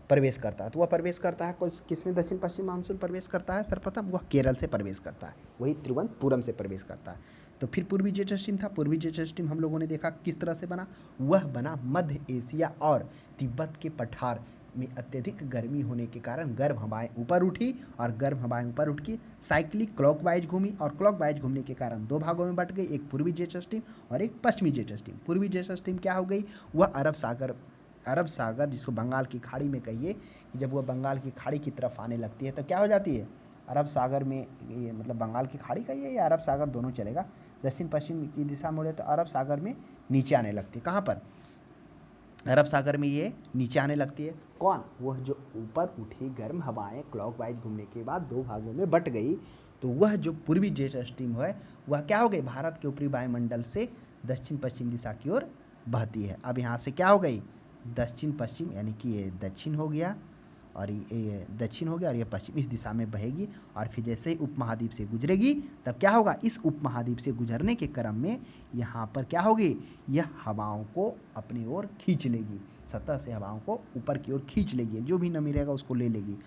प्रवेश करता है? तो वह प्रवेश करता है किस में? दक्षिण पश्चिम मानसून प्रवेश करता है सर्वप्रथम, वह केरल से प्रवेश करता है, वही तिरुवनंतपुरम से प्रवेश करता है। तो फिर पूर्वी जेट स्ट्रीम था। पूर्वी जेट स्ट्रीम हम लोगों ने देखा किस तरह से बना। वह बना मध्य एशिया और तिब्बत के पठार में अत्यधिक गर्मी होने के कारण गर्म हवाएं ऊपर उठी और गर्म हवाएं ऊपर उठ के साइक्लिक क्लॉकवाइज घूमी और क्लॉकवाइज घूमने के कारण दो भागों में बट गई, एक पूर्वी जेट स्ट्रीम और एक पश्चिमी जेट स्ट्रीम। पूर्वी जेट स्ट्रीम क्या हो गई? वह अरब सागर जिसको बंगाल की खाड़ी में कहिए, जब वह बंगाल की खाड़ी की तरफ आने लगती है तो क्या हो जाती है? अरब सागर में ये मतलब बंगाल की खाड़ी कहिए या अरब सागर दोनों चलेगा, दक्षिण पश्चिम की दिशा मुड़े तो अरब सागर में नीचे आने लगती है। कहाँ पर? अरब सागर में ये नीचे आने लगती है। कौन? वह जो ऊपर उठी गर्म हवाएं क्लॉकवाइज घूमने के बाद दो भागों में बट गई। तो वह जो पूर्वी जेट स्ट्रीम है वह क्या हो गई? भारत के ऊपरी वायुमंडल से दक्षिण पश्चिम दिशा की ओर बहती है। अब यहाँ से क्या हो गई? दक्षिण पश्चिम, यानी कि ये दक्षिण हो गया और ये दक्षिण हो गया और ये पश्चिम, इस दिशा में बहेगी। और फिर जैसे ही उपमहाद्वीप से गुजरेगी तब क्या होगा? इस उपमहाद्वीप से गुजरने के क्रम में यहाँ पर क्या होगी? यह हवाओं को अपनी ओर खींच लेगी, सतह से हवाओं को ऊपर की ओर खींच लेगी, जो भी नमी रहेगा उसको ले लेगी।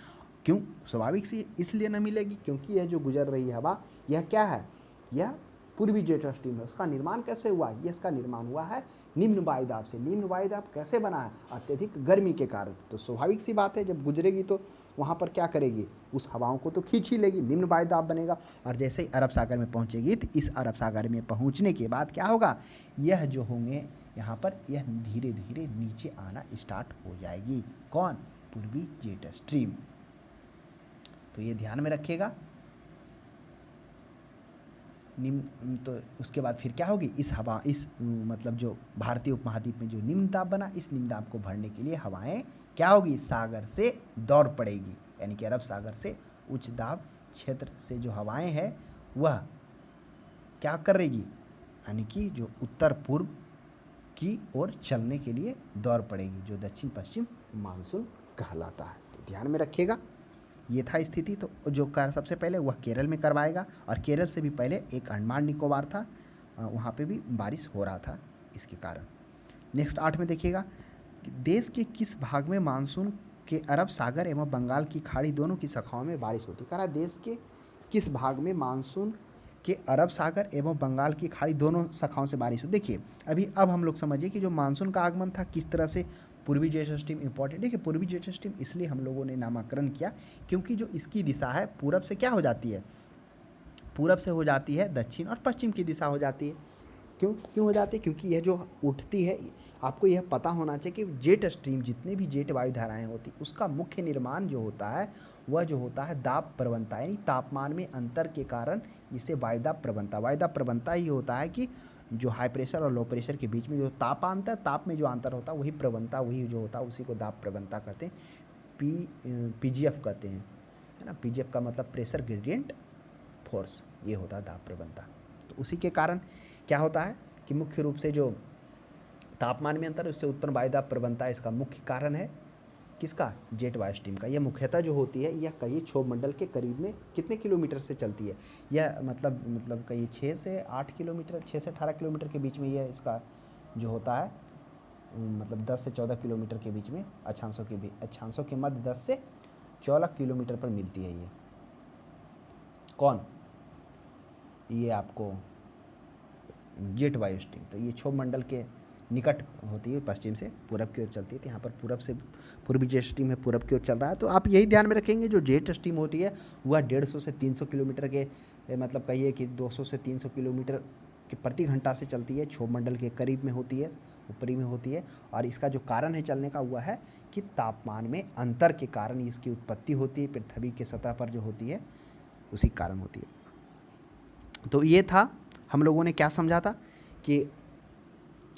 क्यों? स्वाभाविक से इसलिए नमी लेगी क्योंकि यह जो गुजर रही हवा यह क्या है? यह पूर्वी जेट स्ट्रीम है उसका निर्माण कैसे हुआ? ये इसका निर्माण हुआ है निम्न वायुदाब से। निम्न वायुदाब कैसे बना है? अत्यधिक गर्मी के कारण। तो स्वाभाविक सी बात है, जब गुजरेगी तो वहाँ पर क्या करेगी? उस हवाओं को तो खींच ही लेगी, निम्न वायुदाब बनेगा। और जैसे ही अरब सागर में पहुँचेगी तो इस अरब सागर में पहुँचने के बाद क्या होगा? यह जो होंगे यहाँ पर, यह धीरे धीरे नीचे आना स्टार्ट हो जाएगी। कौन? पूर्वी जेट स्ट्रीम। तो ये ध्यान में रखिएगा। निम्न, तो उसके बाद फिर क्या होगी? इस हवा, इस मतलब जो भारतीय उपमहाद्वीप में जो निम्न दाब बना, इस निम्न दाब को भरने के लिए हवाएं क्या होगी? सागर से दौड़ पड़ेगी, यानी कि अरब सागर से उच्च दाब क्षेत्र से जो हवाएं हैं वह क्या करेगी? यानी कि जो उत्तर पूर्व की ओर चलने के लिए दौड़ पड़ेगी, जो दक्षिण पश्चिम मानसून कहलाता है। तो ध्यान में रखिएगा, ये था स्थिति। तो जो कार्य सबसे पहले वह केरल में करवाएगा, और केरल से भी पहले एक अंडमान निकोबार था, वहाँ पे भी बारिश हो रहा था इसके कारण। नेक्स्ट 8 में देखिएगा कि देश के किस भाग में मानसून के अरब सागर एवं बंगाल की खाड़ी दोनों की शाखाओं में बारिश होती है। कह रहा है देश के किस भाग में मानसून के अरब सागर एवं बंगाल की खाड़ी दोनों शाखाओं से बारिश हो। देखिए अब हम लोग समझिए कि जो मानसून का आगमन था किस तरह से पूर्वी जेट स्ट्रीम इंपॉर्टेंट। देखिए पूर्वी जेट स्ट्रीम इसलिए हम लोगों ने नामकरण किया क्योंकि जो इसकी दिशा है पूरब से क्या हो जाती है? पूरब से हो जाती है दक्षिण और पश्चिम की दिशा हो जाती है। क्यों हो जाती है? क्योंकि यह जो उठती है, आपको यह पता होना चाहिए कि जेट स्ट्रीम, जितने भी जेट वायु धाराएँ होती, उसका मुख्य निर्माण जो होता है वह जो होता है दाब प्रवणता, यानी तापमान में अंतर के कारण इसे वायुदाब प्रवणता। वायुदाब प्रवणता ही होता है कि जो हाई प्रेशर और लो प्रेशर के बीच में जो ताप में जो अंतर होता है वही प्रवणता, वही जो होता है उसी को दाब प्रवणता कहते हैं। पीजीएफ कहते हैं, है ना। पीजीएफ का मतलब प्रेशर ग्रेडियंट फोर्स, ये होता है दाब प्रवणता। तो उसी के कारण क्या होता है कि मुख्य रूप से जो तापमान में अंतर है उससे उत्पन्न वायुदाब प्रवणता इसका मुख्य कारण है। किसका? जेट वायु स्ट्रीम का। यह मुख्यतः जो होती है यह कई क्षोभ मंडल के करीब में कितने किलोमीटर से चलती है? यह मतलब कई 6 से 8 किलोमीटर, 6 से 18 किलोमीटर के बीच में यह इसका जो होता है, मतलब 10 से 14 किलोमीटर के बीच में, अक्षांशों के मध्य 10 से 14 किलोमीटर पर मिलती है। ये कौन? ये आपको जेट वायु स्ट्रीम। तो ये क्षोभ मंडल के निकट होती है, पश्चिम से पूरब की ओर चलती है। तो यहाँ पर पूरब से पूर्वी जेट स्ट्रीम है, पूरब की ओर चल रहा है। तो आप यही ध्यान में रखेंगे, जो जेट स्ट्रीम होती है वह 150 से 300 किलोमीटर के, मतलब कहिए कि 200 से 300 किलोमीटर के प्रति घंटा से चलती है। क्षोभ मंडल के करीब में होती है, ऊपरी में होती है। और इसका जो कारण है चलने का वह है कि तापमान में अंतर के कारण इसकी उत्पत्ति होती है, पृथ्वी के सतह पर जो होती है उसी कारण होती है। तो ये था, हम लोगों ने क्या समझा था कि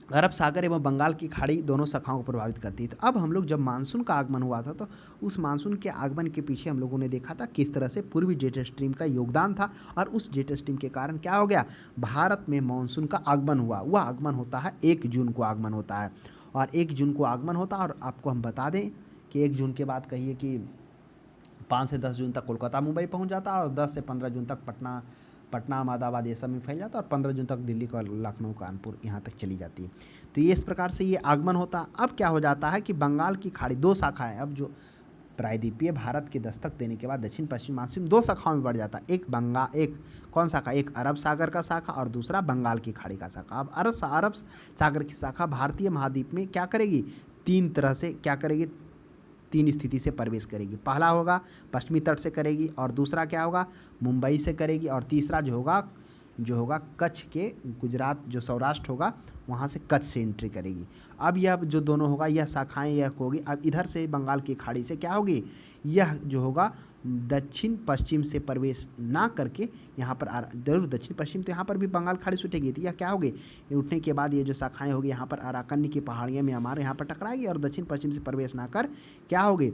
अरब सागर एवं बंगाल की खाड़ी दोनों शाखाओं को प्रभावित करती है। तो अब हम लोग जब मानसून का आगमन हुआ था तो उस मानसून के आगमन के पीछे हम लोगों ने देखा था किस तरह से पूर्वी जेट स्ट्रीम का योगदान था, और उस जेट स्ट्रीम के कारण क्या हो गया? भारत में मानसून का आगमन हुआ। वह आगमन होता है 1 जून को आगमन होता है, और 1 जून को आगमन होता है। और आपको हम बता दें कि 1 जून के बाद कहिए कि 5 से 10 जून तक कोलकाता मुंबई पहुँच जाता है, और 10 से 15 जून तक पटना अहमदाबाद ये सब में फैल जाता है, और 15 जून तक दिल्ली का लखनऊ कानपुर यहाँ तक चली जाती है। तो ये इस प्रकार से ये आगमन होता है। अब क्या हो जाता है कि बंगाल की खाड़ी 2 शाखाएं, अब जो प्रायद्वीपीय भारत की दस्तक देने के बाद दक्षिण पश्चिम मानसून 2 शाखाओं में बढ़ जाता है। एक कौन शाखा? एक अरब सागर का शाखा और दूसरा बंगाल की खाड़ी का शाखा। अब अरब सागर की शाखा भारतीय महाद्वीप में क्या करेगी? 3 तरह से क्या करेगी? 3 स्थिति से प्रवेश करेगी। पहला होगा पश्चिमी तट से करेगी, और दूसरा क्या होगा? मुंबई से करेगी, और तीसरा जो होगा कच्छ के, गुजरात जो सौराष्ट्र होगा वहाँ से कच्छ से एंट्री करेगी। अब यह जो दोनों होगा, यह शाखाएं यह होगी। अब इधर से बंगाल की खाड़ी से क्या होगी? यह जो होगा दक्षिण पश्चिम से प्रवेश ना करके यहाँ पर जरूर दक्षिण पश्चिम, तो यहाँ पर भी बंगाल खाड़ी से उठेगी। तो यह क्या होगी? ये उठने के बाद ये जो शाखाएं होगी यहाँ पर अराकन्नी की पहाड़ियों में हमारे यहाँ पर टकराएगी, और दक्षिण पश्चिम से प्रवेश ना कर क्या होगी?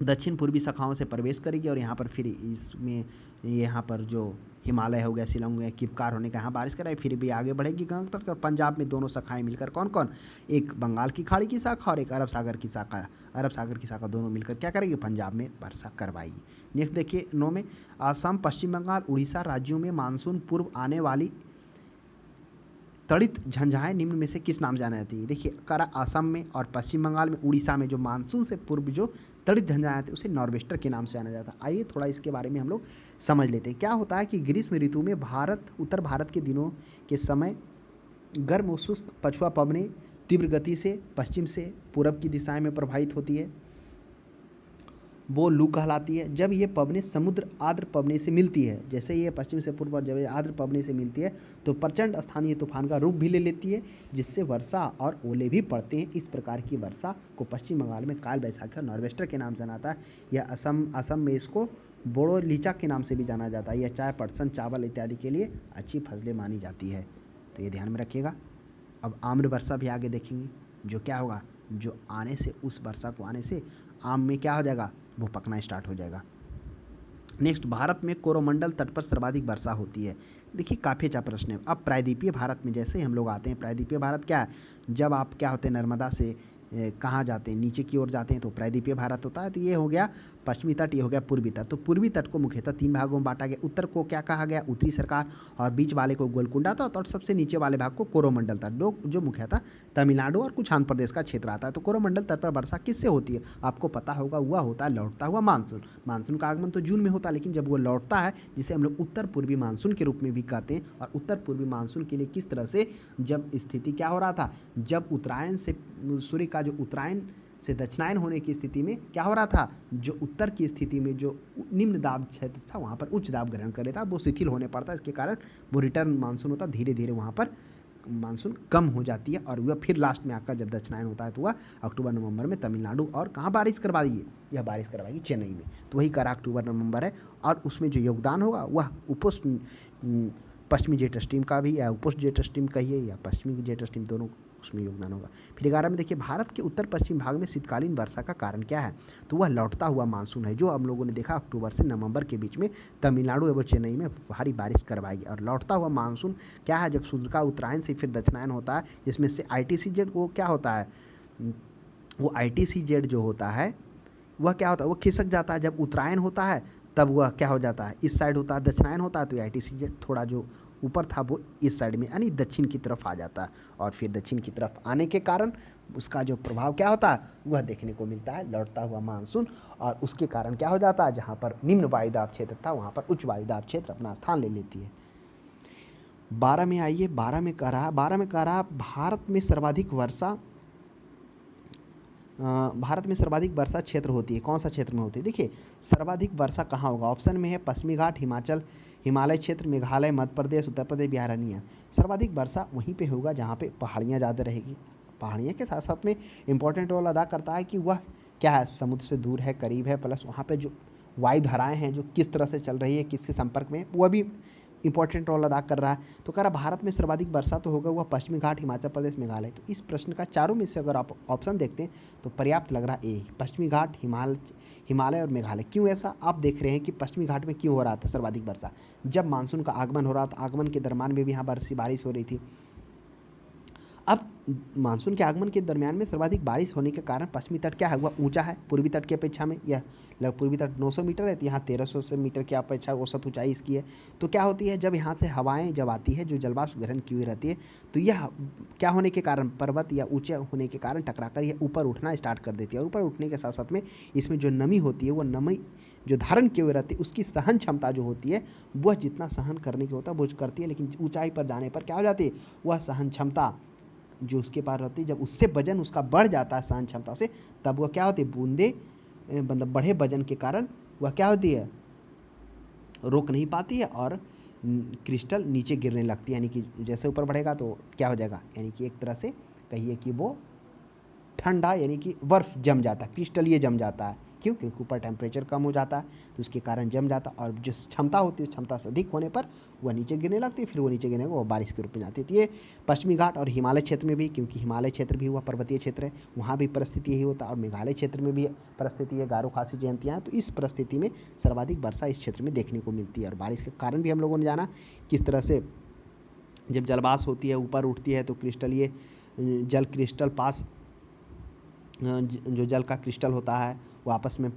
दक्षिण पूर्वी शाखाओं से प्रवेश करेगी, और यहाँ पर फिर इसमें यहाँ पर जो हिमालय हो गया, शिलोंग हो गया, किपकार होने का यहाँ बारिश कराए, फिर भी आगे बढ़ेगी गंगा तक। और पंजाब में दोनों शाखाएं मिलकर कौन कौन? एक बंगाल की खाड़ी की शाखा और एक अरब सागर की शाखा दोनों मिलकर क्या करेगी? पंजाब में वर्षा करवाएगी। नेक्स्ट देखिए 9 में, असम, पश्चिम बंगाल, उड़ीसा राज्यों में मानसून पूर्व आने वाली तड़ित झंझाएं निम्न में से किस नाम से जानी जाती है? देखिए करा असम में और पश्चिम बंगाल में, उड़ीसा में जो मानसून से पूर्व जो तड़ित झंझाएं आती है उसे नॉर्वेस्टर के नाम से जाना जाता है। आइए थोड़ा इसके बारे में हम लोग समझ लेते हैं। क्या होता है कि ग्रीष्म ऋतु में उत्तर भारत के दिनों के समय गर्म और शुष्क पछुआ पवनें तीव्र गति से पश्चिम से पूरब की दिशाएं में प्रवाहित होती है, वो लू कहलाती है। जब ये पवनें समुद्र आर्द्र पवने से मिलती है, जैसे ये पश्चिम से पूर्व और जब ये आर्द्र पवने से मिलती है तो प्रचंड स्थानीय तूफान का रूप भी ले लेती है, जिससे वर्षा और ओले भी पड़ते हैं। इस प्रकार की वर्षा को पश्चिम बंगाल में काल वैसाखी और नॉर्वेस्टर के नाम से जाना जाता है। यह असम में इसको बोड़ो लीचा के नाम से भी जाना जाता है। यह चाय, पटसन, चावल इत्यादि के लिए अच्छी फसलें मानी जाती है, तो ये ध्यान में रखिएगा। अब आम्र वर्षा भी आगे देखेंगे, जो क्या होगा, जो आने से उस वर्षा को आने से आम में क्या हो जाएगा, वो पकना स्टार्ट हो जाएगा। नेक्स्ट, भारत में कोरोमंडल तट पर सर्वाधिक वर्षा होती है। देखिए काफ़ी अच्छा प्रश्न है। अब प्रायद्वीपीय भारत में जैसे ही हम लोग आते हैं, प्रायद्वीपीय भारत क्या है, जब आप क्या होते हैं नर्मदा से कहाँ जाते हैं, नीचे की ओर जाते हैं तो प्रायद्वीपीय भारत होता है। तो ये हो गया पश्चिमी तट, ये हो गया पूर्वी तट। तो पूर्वी तट को मुख्यतः 3 भागों में बांटा गया। उत्तर को क्या कहा गया, उत्तरी सरकार, और बीच वाले को गोलकुंडा तट, और सबसे नीचे वाले भाग को कोरोमंडल तट, जो मुख्यतः तमिलनाडु और कुछ आंध्र प्रदेश का क्षेत्र आता है। तो कोरोमंडल तट पर वर्षा किससे होती है, आपको पता होगा, वह होता है लौटता हुआ मानसून। मानसून का आगमन तो जून में होता है, लेकिन जब वो लौटता है, जिसे हम लोग उत्तर पूर्वी मानसून के रूप में भी कहते हैं। और उत्तर पूर्वी मानसून के लिए किस तरह से जब स्थिति क्या हो रहा था, जब उत्तरायण से सूर्य का जो उत्तरायण से दक्षिणायन होने की स्थिति में क्या हो रहा था, जो उत्तर की स्थिति में जो निम्न दाब क्षेत्र था वहाँ पर उच्च दाब ग्रहण कर लेता, वो शिथिल होने पड़ता है। इसके कारण वो रिटर्न मानसून होता, धीरे धीरे वहाँ पर मानसून कम हो जाती है, और वह फिर लास्ट में आकर जब दक्षिणायन होता है तो वह अक्टूबर नवंबर में तमिलनाडु और कहाँ बारिश करवाई है, यह बारिश करवाएगी चेन्नई में। तो वही करा अक्टूबर नवंबर है, और उसमें जो योगदान होगा वह पश्चिमी जेट स्ट्रीम का भी, या उपोष्ण जेट स्ट्रीम कहिए या पश्चिमी जेट स्ट्रीम, दोनों उसमें योगदान होगा। फिर 11 में देखिए, भारत के उत्तर पश्चिम भाग में शीतकालीन वर्षा का कारण क्या है, तो वह लौटता हुआ मानसून है, जो हम लोगों ने देखा अक्टूबर से नवंबर के बीच में तमिलनाडु एवं चेन्नई में भारी बारिश करवाएगी। और लौटता हुआ मानसून क्या है, जब सूर्य का उत्तरायण से फिर दक्षिणायन होता है, जिसमें से ITCZ वो क्या होता है, वो ITCZ जो होता है वह क्या होता है, वो खिसक जाता है। जब उत्तरायण होता है तब वह क्या हो जाता है, इस साइड होता है, दक्षिणायन होता है तो ITCZ थोड़ा जो ऊपर था वो इस साइड में यानी दक्षिण की तरफ आ जाता है, और फिर दक्षिण की तरफ आने के कारण उसका जो प्रभाव क्या होता है वह देखने को मिलता है, लौटता हुआ मानसून। और उसके कारण क्या हो जाता है, जहाँ पर निम्न वायुदाब क्षेत्र था वहाँ पर उच्च वायुदाब क्षेत्र अपना स्थान ले लेती है। 12 में आइए, 12 में कह रहा भारत में सर्वाधिक वर्षा क्षेत्र होती है, कौन सा क्षेत्र में होती है। देखिए सर्वाधिक वर्षा कहाँ होगा, ऑप्शन में है पश्चिमी घाट, हिमाचल, हिमालय क्षेत्र, मेघालय, मध्य प्रदेश, उत्तर प्रदेश, बिहार, हरियाणा। सर्वाधिक वर्षा वहीं पे होगा जहाँ पे पहाड़ियाँ ज़्यादा रहेगी। पहाड़ियाँ के साथ साथ में इम्पोर्टेंट रोल अदा करता है कि वह क्या है, समुद्र से दूर है, करीब है, प्लस वहाँ पे जो वायु धाराएँ हैं जो किस तरह से चल रही है, किसके संपर्क में, वह भी इंपॉर्टेंट रोल अदा कर रहा है। तो कह रहा भारत में सर्वाधिक वर्षा तो होगा वह पश्चिमी घाट, हिमाचल प्रदेश, मेघालय। तो इस प्रश्न का चारों में से अगर आप ऑप्शन देखते हैं तो पर्याप्त लग रहा है ए, पश्चिमी घाट, हिमालय और मेघालय। क्यों ऐसा, आप देख रहे हैं कि पश्चिमी घाट में क्यों हो रहा था सर्वाधिक वर्षा, जब मानसून का आगमन हो रहा था, आगमन के दरमियान में भी यहाँ बारिश हो रही थी। अब मानसून के आगमन के दरमियान में सर्वाधिक बारिश होने के कारण पश्चिमी तट क्या है, वह ऊंचा है पूर्वी तट की अपेक्षा में। यह लगभग पूर्वी तट 900 मीटर है, तो यहाँ 1300 मीटर की अपेक्षा औसत ऊंचाई इसकी है। तो क्या होती है, जब यहाँ से हवाएं जब आती है, जो जलवाष्प ग्रहण की हुई रहती है, तो यह क्या होने के कारण, पर्वत या ऊंचे होने के कारण टकराकर यह ऊपर उठना स्टार्ट कर देती है। और ऊपर उठने के साथ साथ में इसमें जो नमी होती है, वो नमी जो धारण किए हुए रहती है, उसकी सहन क्षमता जो होती है, वह जितना सहन करने की होता है वो करती है, लेकिन ऊंचाई पर जाने पर क्या हो जाती है, वह सहन क्षमता जो उसके पार रहती है, जब उससे वजन उसका बढ़ जाता है सहन क्षमता से, तब वह क्या होती है, बूंदे मतलब बढ़े वजन के कारण वह क्या होती है, रोक नहीं पाती है और क्रिस्टल नीचे गिरने लगती है। यानी कि जैसे ऊपर बढ़ेगा तो क्या हो जाएगा, यानी कि एक तरह से कहिए कि वो ठंडा, यानी कि बर्फ़ जम जाता है, क्रिस्टल ये जम जाता है। क्यों, क्योंकि ऊपर टेम्परेचर कम हो जाता है तो उसके कारण जम जाता है, और जो क्षमता होती है क्षमता से अधिक होने पर वह नीचे गिरने लगती है, फिर वो नीचे गिरने को बारिश के रूप में जाती है। तो ये पश्चिमी घाट और हिमालय क्षेत्र में भी, क्योंकि हिमालय क्षेत्र भी हुआ पर्वतीय क्षेत्र है, वहाँ भी परिस्थिति यही होता है, और मेघालय क्षेत्र में भी परिस्थिति है, गारो खासी जयंतियाँ हैं। तो इस परिस्थिति में सर्वाधिक वर्षा इस क्षेत्र में देखने को मिलती है। और बारिश के कारण भी हम लोगों ने जाना किस तरह से जब जलवाष्प होती है ऊपर उठती है तो क्रिस्टल, ये जल क्रिस्टल जो जल का क्रिस्टल होता है वो आपस में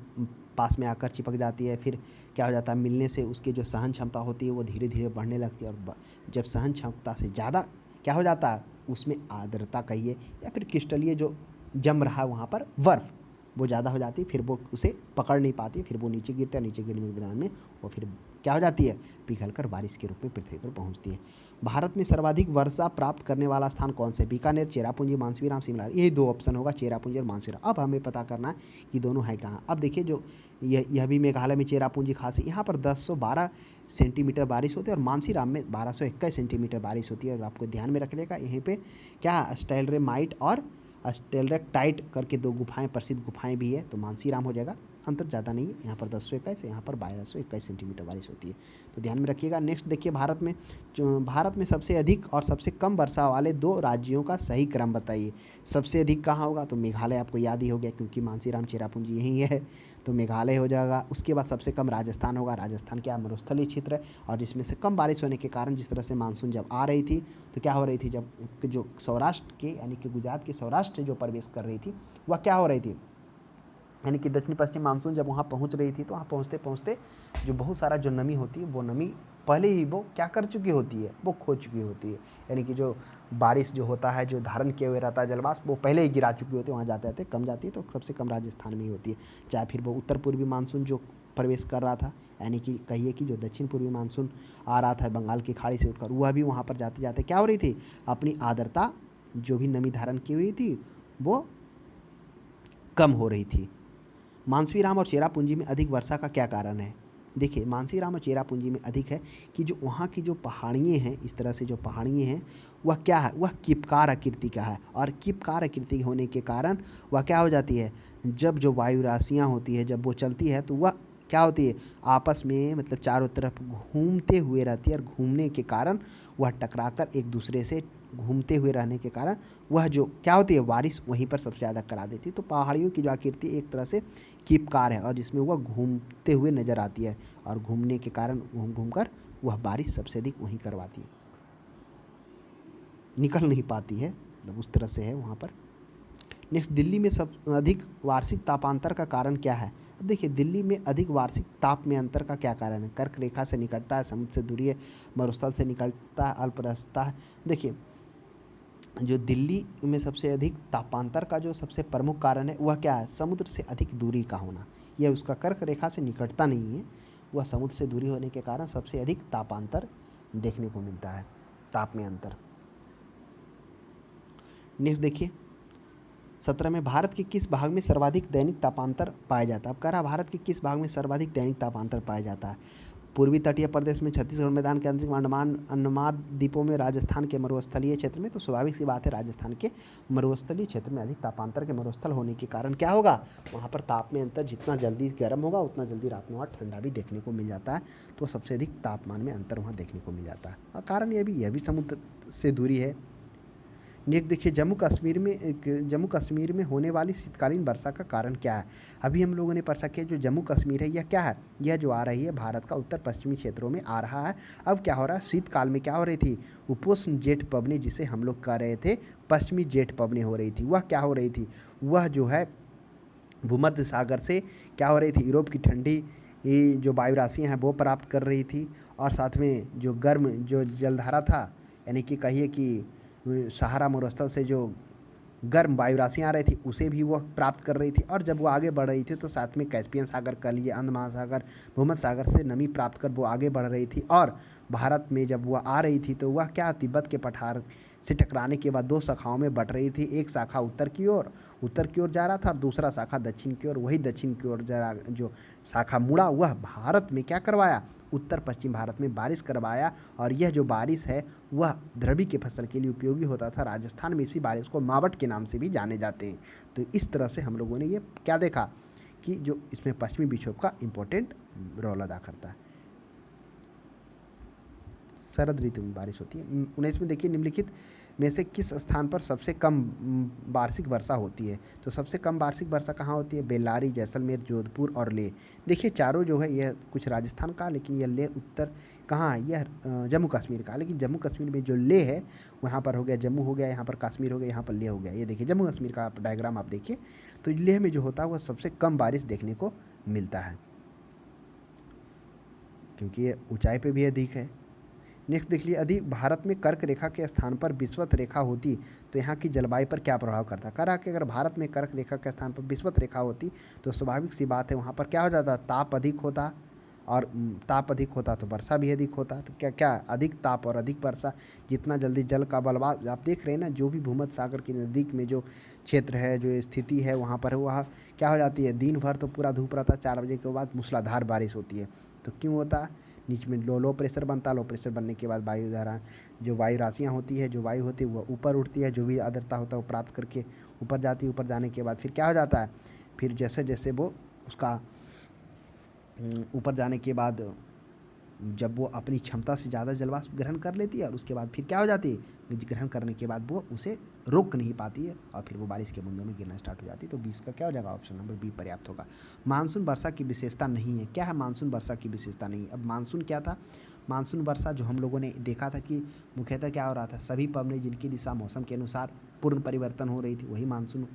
पास में आकर चिपक जाती है, फिर क्या हो जाता है, मिलने से उसकी जो सहन क्षमता होती है वो धीरे धीरे बढ़ने लगती है, और जब सहन क्षमता से ज़्यादा क्या हो जाता है, उसमें आर्द्रता कहिए या फिर क्रिस्टलीय जो जम रहा है वहाँ पर बर्फ़ वो ज़्यादा हो जाती है, फिर वो उसे पकड़ नहीं पाती, फिर वो नीचे गिरता है, नीचे गिरने के दौरान में वो फिर क्या हो जाती है, पिघलकर बारिश के रूप में पृथ्वी पर पहुंचती है। भारत में सर्वाधिक वर्षा प्राप्त करने वाला स्थान कौन सा है? बीकानेर, चेरापूंजी, मानसीराम, शिमला। यही दो ऑप्शन होगा, चेरापूंजी और मानसीराम। अब हमें पता करना है कि दोनों है कहाँ। अब देखिए जो यह भी मेघालय में चेरापूंजी खासी, यहाँ पर 1012 सेंटीमीटर बारिश होती है और मानसीराम में 1221 सेंटीमीटर बारिश होती है। और आपको ध्यान में रखने का यहीं पे क्या स्टेलरेमाइट और स्टेलरेक्टाइट करके दो गुफाएं, प्रसिद्ध गुफाएं भी है, तो मानसीराम हो जाएगा। अंतर ज़्यादा नहीं है, यहाँ पर 1021, यहाँ पर 1221 सेंटीमीटर बारिश होती है, तो ध्यान में रखिएगा। नेक्स्ट देखिए, भारत में सबसे अधिक और सबसे कम वर्षा वाले दो राज्यों का सही क्रम बताइए। सबसे अधिक कहाँ होगा, तो मेघालय आपको याद ही हो गया क्योंकि मानसीराम चेरापूंजी यही है, तो मेघालय हो जाएगा। उसके बाद सबसे कम राजस्थान होगा। राजस्थान क्या मरुस्थलीय क्षेत्र है और जिसमें से कम बारिश होने के कारण जिस तरह से मानसून जब आ रही थी तो क्या हो रही थी, जब जो सौराष्ट्र के यानी कि गुजरात के सौराष्ट्र जो प्रवेश कर रही थी वह क्या हो रही थी, यानी कि दक्षिण पश्चिम मानसून जब वहाँ पहुँच रही थी तो वहाँ पहुँचते पहुँचते जो बहुत सारा जो नमी होती है वो नमी पहले ही वो क्या कर चुकी होती है, वो खो चुकी होती है। यानी कि जो बारिश जो होता है, जो धारण किए हुए रहता है जलवाष्प, वो पहले ही गिरा चुकी होती है, वहाँ जाते जाते कम जाती है, तो सबसे कम राजस्थान में ही होती है। चाहे फिर वो उत्तर पूर्वी मानसून जो प्रवेश कर रहा था, यानी कि कहिए कि जो दक्षिण पूर्वी मानसून आ रहा था बंगाल की खाड़ी से उठकर, वह भी वहाँ पर जाते जाते क्या हो रही थी, अपनी आर्द्रता जो भी नमी धारण की हुई थी वो कम हो रही थी। मानसीराम और चेरापूंजी में अधिक वर्षा का क्या कारण है? देखिए, मानसीराम और चेरापूंजी में अधिक है कि जो वहाँ की जो पहाड़ियाँ हैं, इस तरह से जो पहाड़ियाँ हैं वह क्या है, वह किपकार आकृति का है, और किपकार आकृति होने के कारण वह क्या हो जाती है, जब जो वायु राशियाँ होती है जब वो चलती है तो वह क्या होती है, आपस में मतलब चारों तरफ घूमते हुए रहती है, और घूमने के कारण वह टकराकर एक दूसरे से घूमते हुए रहने के कारण वह जो क्या होती है, बारिश वहीं पर सबसे ज़्यादा करा देती है। तो पहाड़ियों की जो आकृति एक तरह से कीपकार है और जिसमें वह घूमते हुए नज़र आती है, और घूमने के कारण घूम घूम कर वह बारिश सबसे अधिक वहीं करवाती है, निकल नहीं पाती है, मतलब उस तरह से है वहाँ पर। नेक्स्ट, दिल्ली में सब अधिक वार्षिक तापांतर का कारण क्या है? अब देखिए, दिल्ली में अधिक वार्षिक ताप में अंतर का क्या कारण है? कर्क रेखा से निकलता है, समुद्र से दूरी है, मरुस्थल से निकलता है, अल्परसता है। देखिए, जो दिल्ली में सबसे अधिक तापांतर का जो सबसे प्रमुख कारण है वह क्या है, समुद्र से अधिक दूरी का होना। यह उसका कर्क रेखा से निकटता नहीं है, वह समुद्र से दूरी होने के कारण सबसे अधिक तापांतर देखने को मिलता है, ताप में अंतर। नेक्स्ट देखिए, 17 में भारत के किस भाग में सर्वाधिक दैनिक तापांतर पाया जाता है? अब कह रहा भारत के किस भाग में सर्वाधिक दैनिक तापांतर पाया जाता है? पूर्वी तटीय प्रदेश में, छत्तीसगढ़ मैदान के अंतरिक्ष, अंडमान द्वीपों में, राजस्थान के मरुस्थलीय क्षेत्र में। तो स्वाभाविक सी बात है, राजस्थान के मरुस्थलीय क्षेत्र में अधिक तापांतर के मरुस्थल होने के कारण क्या होगा, वहाँ पर ताप में अंतर, जितना जल्दी गर्म होगा उतना जल्दी रात में वहाँ ठंडा भी देखने को मिल जाता है, तो सबसे अधिक तापमान में अंतर वहाँ देखने को मिल जाता है। और कारण यह भी समुद्र से दूरी है। नेक्स्ट देखिए, जम्मू कश्मीर में होने वाली शीतकालीन वर्षा का कारण क्या है? अभी हम लोगों ने पढ़ सके, जो जम्मू कश्मीर है यह क्या है, यह जो आ रही है भारत का उत्तर पश्चिमी क्षेत्रों में आ रहा है। अब क्या हो रहा है, शीतकाल में क्या हो रही थी, उपोष्ण जेठ पवनी जिसे हम लोग कह रहे थे पश्चिमी जेठ पवनी हो रही थी, वह क्या हो रही थी, वह जो है भूमध्य सागर से क्या हो रही थी, यूरोप की ठंडी जो वायु राशियाँ हैं वो प्राप्त कर रही थी, और साथ में जो गर्म जो जलधारा था, यानी कि कहिए कि सहारा मरुस्थल से जो गर्म वायु राशियाँ आ रही थी उसे भी वह प्राप्त कर रही थी, और जब वो आगे बढ़ रही थी तो साथ में कैस्पियन सागर कह लिए, अंध महासागर, भूमध्य सागर से नमी प्राप्त कर वो आगे बढ़ रही थी, और भारत में जब वह आ रही थी तो वह क्या, तिब्बत के पठार से टकराने के बाद दो शाखाओं में बट रही थी। एक शाखा उत्तर की ओर जा रहा था, और दूसरा शाखा दक्षिण की ओर। वही दक्षिण की ओर जरा जो शाखा मुड़ा, वह भारत में क्या करवाया, उत्तर पश्चिम भारत में बारिश करवाया, और यह जो बारिश है वह द्रवी के फसल के लिए उपयोगी होता था। राजस्थान में इसी बारिश को मावट के नाम से भी जाने जाते हैं। तो इस तरह से हम लोगों ने ये क्या देखा कि जो इसमें पश्चिमी विक्षोभ का इम्पोर्टेंट रोल अदा करता है। शरद ऋतु में बारिश होती है। 19 में देखिए, निम्नलिखित में से किस स्थान पर सबसे कम वार्षिक वर्षा होती है? तो सबसे कम वार्षिक वर्षा कहाँ होती है? बेल्लारी, जैसलमेर, जोधपुर और लेह। देखिए, चारों जो है यह कुछ राजस्थान का, लेकिन यह लेह उत्तर कहाँ है, यह जम्मू कश्मीर का। लेकिन जम्मू कश्मीर में जो लेह है वहाँ पर हो गया, जम्मू हो गया, यहाँ पर कश्मीर हो गया, यहाँ पर लेह हो गया। ये देखिए जम्मू कश्मीर का डायग्राम आप देखिए, तो लेह में जो होता है वह सबसे कम बारिश देखने को मिलता है, क्योंकि ये ऊंचाई पे भी अधिक है। नेक्स्ट देख लीजिए, यदि भारत में कर्क रेखा के स्थान पर विषुवत रेखा होती तो यहाँ की जलवायु पर क्या प्रभाव करता। कह रहा कि अगर भारत में कर्क रेखा के स्थान पर विषुवत रेखा होती तो स्वाभाविक सी बात है वहाँ पर क्या हो जाता, ताप अधिक होता, और ताप अधिक होता तो वर्षा भी अधिक होता। तो क्या क्या अधिक ताप और अधिक वर्षा, जितना जल्दी जल का बलवाव, आप देख रहे हैं ना, जो भी भूमध्य सागर के नज़दीक में जो क्षेत्र है, जो स्थिति है वहाँ पर, वह क्या हो जाती है, दिन भर तो पूरा धूप रहता, 4 बजे के बाद मूसलाधार बारिश होती है। तो क्यों होता, नीचे में लो प्रेशर बनता, लो प्रेशर बनने के बाद वायु धारा, जो वायु राशियाँ होती है, जो वायु होती है वह ऊपर उठती है, जो भी आर्द्रता होता है वो प्राप्त करके ऊपर जाती है। ऊपर जाने के बाद फिर क्या हो जाता है, फिर जैसे जैसे वो उसका ऊपर जाने के बाद जब वो अपनी क्षमता से ज़्यादा जलवाष्प ग्रहण कर लेती है, और उसके बाद फिर क्या हो जाती है, ग्रहण करने के बाद वो उसे रोक नहीं पाती है और फिर वो बारिश के बूंदों में गिरना स्टार्ट हो जाती है। तो 20 का क्या हो जाएगा, ऑप्शन नंबर बी पर्याप्त होगा। मानसून वर्षा की विशेषता नहीं है। क्या है मानसून वर्षा की विशेषता नहीं है। अब मानसून क्या था, मानसून वर्षा जो हम लोगों ने देखा था कि मुख्यतः क्या हो रहा था, सभी पवनें जिनकी दिशा मौसम के अनुसार पूर्ण परिवर्तन हो रही थी, वही मानसून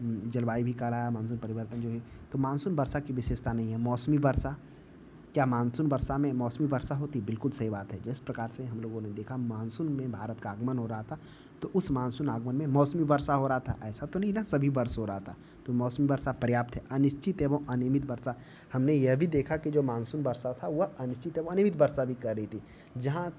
जलवायु भी कहलाया, मानसून परिवर्तन जो है। तो मानसून वर्षा की विशेषता नहीं है। मौसमी वर्षा, क्या मानसून वर्षा में मौसमी वर्षा होती, बिल्कुल सही बात है। जिस प्रकार से हम लोगों ने देखा मानसून में भारत का आगमन हो रहा था, तो उस मानसून आगमन में मौसमी वर्षा हो रहा था, ऐसा तो नहीं ना सभी वर्ष हो रहा था। तो मौसमी वर्षा पर्याप्त है। अनिश्चित एवं अनियमित वर्षा, हमने यह भी देखा कि जो मानसून वर्षा था वह अनिश्चित एवं अनियमित वर्षा भी कर रही थी। जहाँ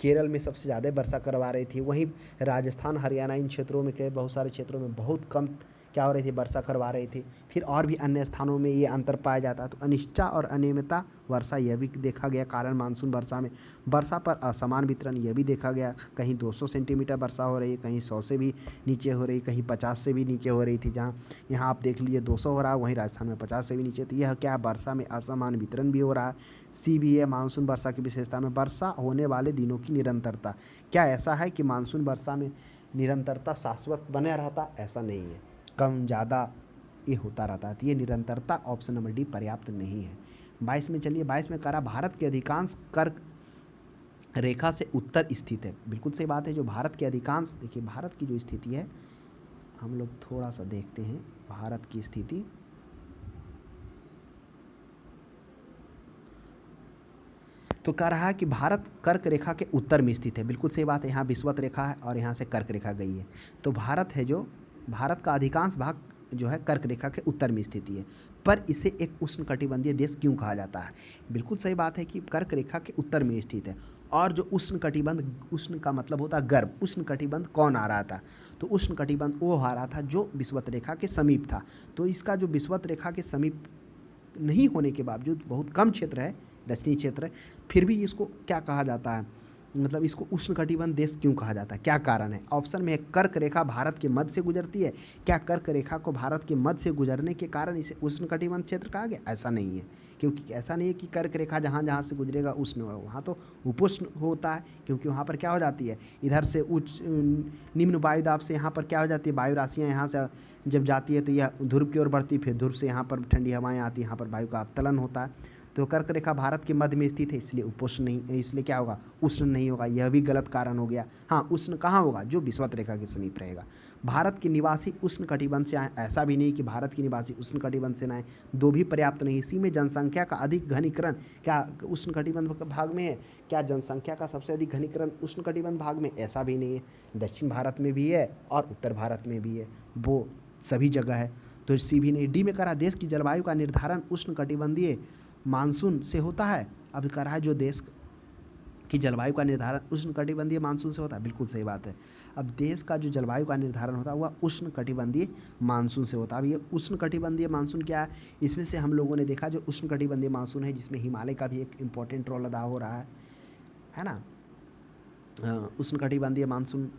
केरल में सबसे ज़्यादा वर्षा करवा रही थी, वहीं राजस्थान हरियाणा इन क्षेत्रों में के बहुत सारे क्षेत्रों में बहुत कम क्या हो रही थी, वर्षा करवा रही थी। फिर और भी अन्य स्थानों में ये अंतर पाया जाता है। तो अनिश्चितता और अनियमितता वर्षा यह भी देखा गया कारण मानसून वर्षा में। वर्षा पर असमान वितरण यह भी देखा गया, कहीं 200 सेंटीमीटर वर्षा हो रही है, कहीं 100 से भी नीचे हो रही, कहीं 50 से भी नीचे हो रही थी। जहाँ यहाँ आप देख लीजिए 200 हो रहा है, वहीं राजस्थान में 50 से भी नीचे। तो यह क्या, वर्षा में असमान वितरण भी हो रहा है। सी भी है मानसून वर्षा की विशेषता में, वर्षा होने वाले दिनों की निरंतरता। क्या ऐसा है कि मानसून वर्षा में निरंतरता शाश्वत बने रहता, ऐसा नहीं है, कम ज़्यादा ये होता रहता है। तो ये निरंतरता ऑप्शन नंबर डी पर्याप्त नहीं है। 22 में चलिए, 22 में करा भारत के अधिकांश कर्क रेखा से उत्तर स्थित है। बिल्कुल सही बात है। जो भारत के अधिकांश, देखिए भारत की जो स्थिति है, हम लोग थोड़ा सा देखते हैं भारत की स्थिति। तो कह रहा है कि भारत कर्क रेखा के उत्तर में स्थित है। बिल्कुल सही बात है। यहाँ विषुवत रेखा है और यहाँ से कर्क रेखा गई है। तो भारत है जो, भारत का अधिकांश भाग जो है कर्क रेखा के उत्तर में स्थिति है। पर इसे एक उष्णकटिबंधीय देश क्यों कहा जाता है। बिल्कुल सही बात है कि कर्क रेखा के उत्तर में स्थित है। और जो उष्णकटिबंध, उष्ण का मतलब होता है गर्म, उष्णकटिबंध कौन आ रहा था, तो उष्णकटिबंध वो आ रहा था जो विषुवत रेखा के समीप था। तो इसका जो विषुवत रेखा के समीप नहीं होने के बावजूद बहुत कम क्षेत्र है, दक्षिणी क्षेत्र है, फिर भी इसको क्या कहा जाता है, मतलब इसको उष्णकटिबंध देश क्यों कहा जाता है, क्या कारण है। ऑप्शन में है, कर्क रेखा भारत के मध्य से गुजरती है। क्या कर्क रेखा को भारत के मध्य से गुजरने के कारण इसे उष्णकटिबंध क्षेत्र कहा गया, ऐसा नहीं है। क्योंकि ऐसा नहीं है कि कर्क रेखा जहाँ जहाँ से गुजरेगा उष्ण होगा, वहाँ तो उपोष्ण होता है। क्योंकि वहाँ पर क्या हो जाती है, इधर से उच्च निम्न वायुदाब से यहाँ पर क्या हो जाती है, वायु राशियाँ यहाँ से जब जाती है तो यह ध्रुव की ओर बढ़ती, फिर ध्रुव से यहाँ पर ठंडी हवाएं आती, यहाँ पर वायु का अवतलन होता है। तो कर्क रेखा भारत के मध्य में स्थित है, इसलिए उपोष्ण नहीं, इसलिए क्या होगा, उष्ण नहीं होगा। यह भी गलत कारण हो गया। हाँ, उष्ण कहाँ होगा, जो विषुवत रेखा के समीप रहेगा। भारत के निवासी उष्ण कटिबंध से आए, ऐसा भी नहीं कि भारत के निवासी उष्ण कटिबंध से न आए, दो भी पर्याप्त नहीं। इसी में जनसंख्या का अधिक घनीकरण क्या उष्ण कटिबंध भाग में है, क्या जनसंख्या का सबसे अधिक घनीकरण उष्ण कटिबंध भाग में, ऐसा भी नहीं है। दक्षिण भारत में भी है और उत्तर भारत में भी है, वो सभी जगह है। तो सी भी नहीं। डी में करा, देश की जलवायु का निर्धारण उष्ण कटिबंधीय मानसून से होता है। अब कह रहा है जो देश की जलवायु का निर्धारण उष्णकटिबंधीय मानसून से होता है, बिल्कुल सही बात है। अब देश का जो जलवायु का निर्धारण होता है वह उष्णकटिबंधीय मानसून से होता है। अब ये उष्णकटिबंधीय मानसून क्या है, इसमें से हम लोगों ने देखा जो उष्णकटिबंधीय मानसून है, जिसमें हिमालय का भी एक इम्पोर्टेंट रोल अदा हो रहा है ना। उष्णकटिबंधीय मानसून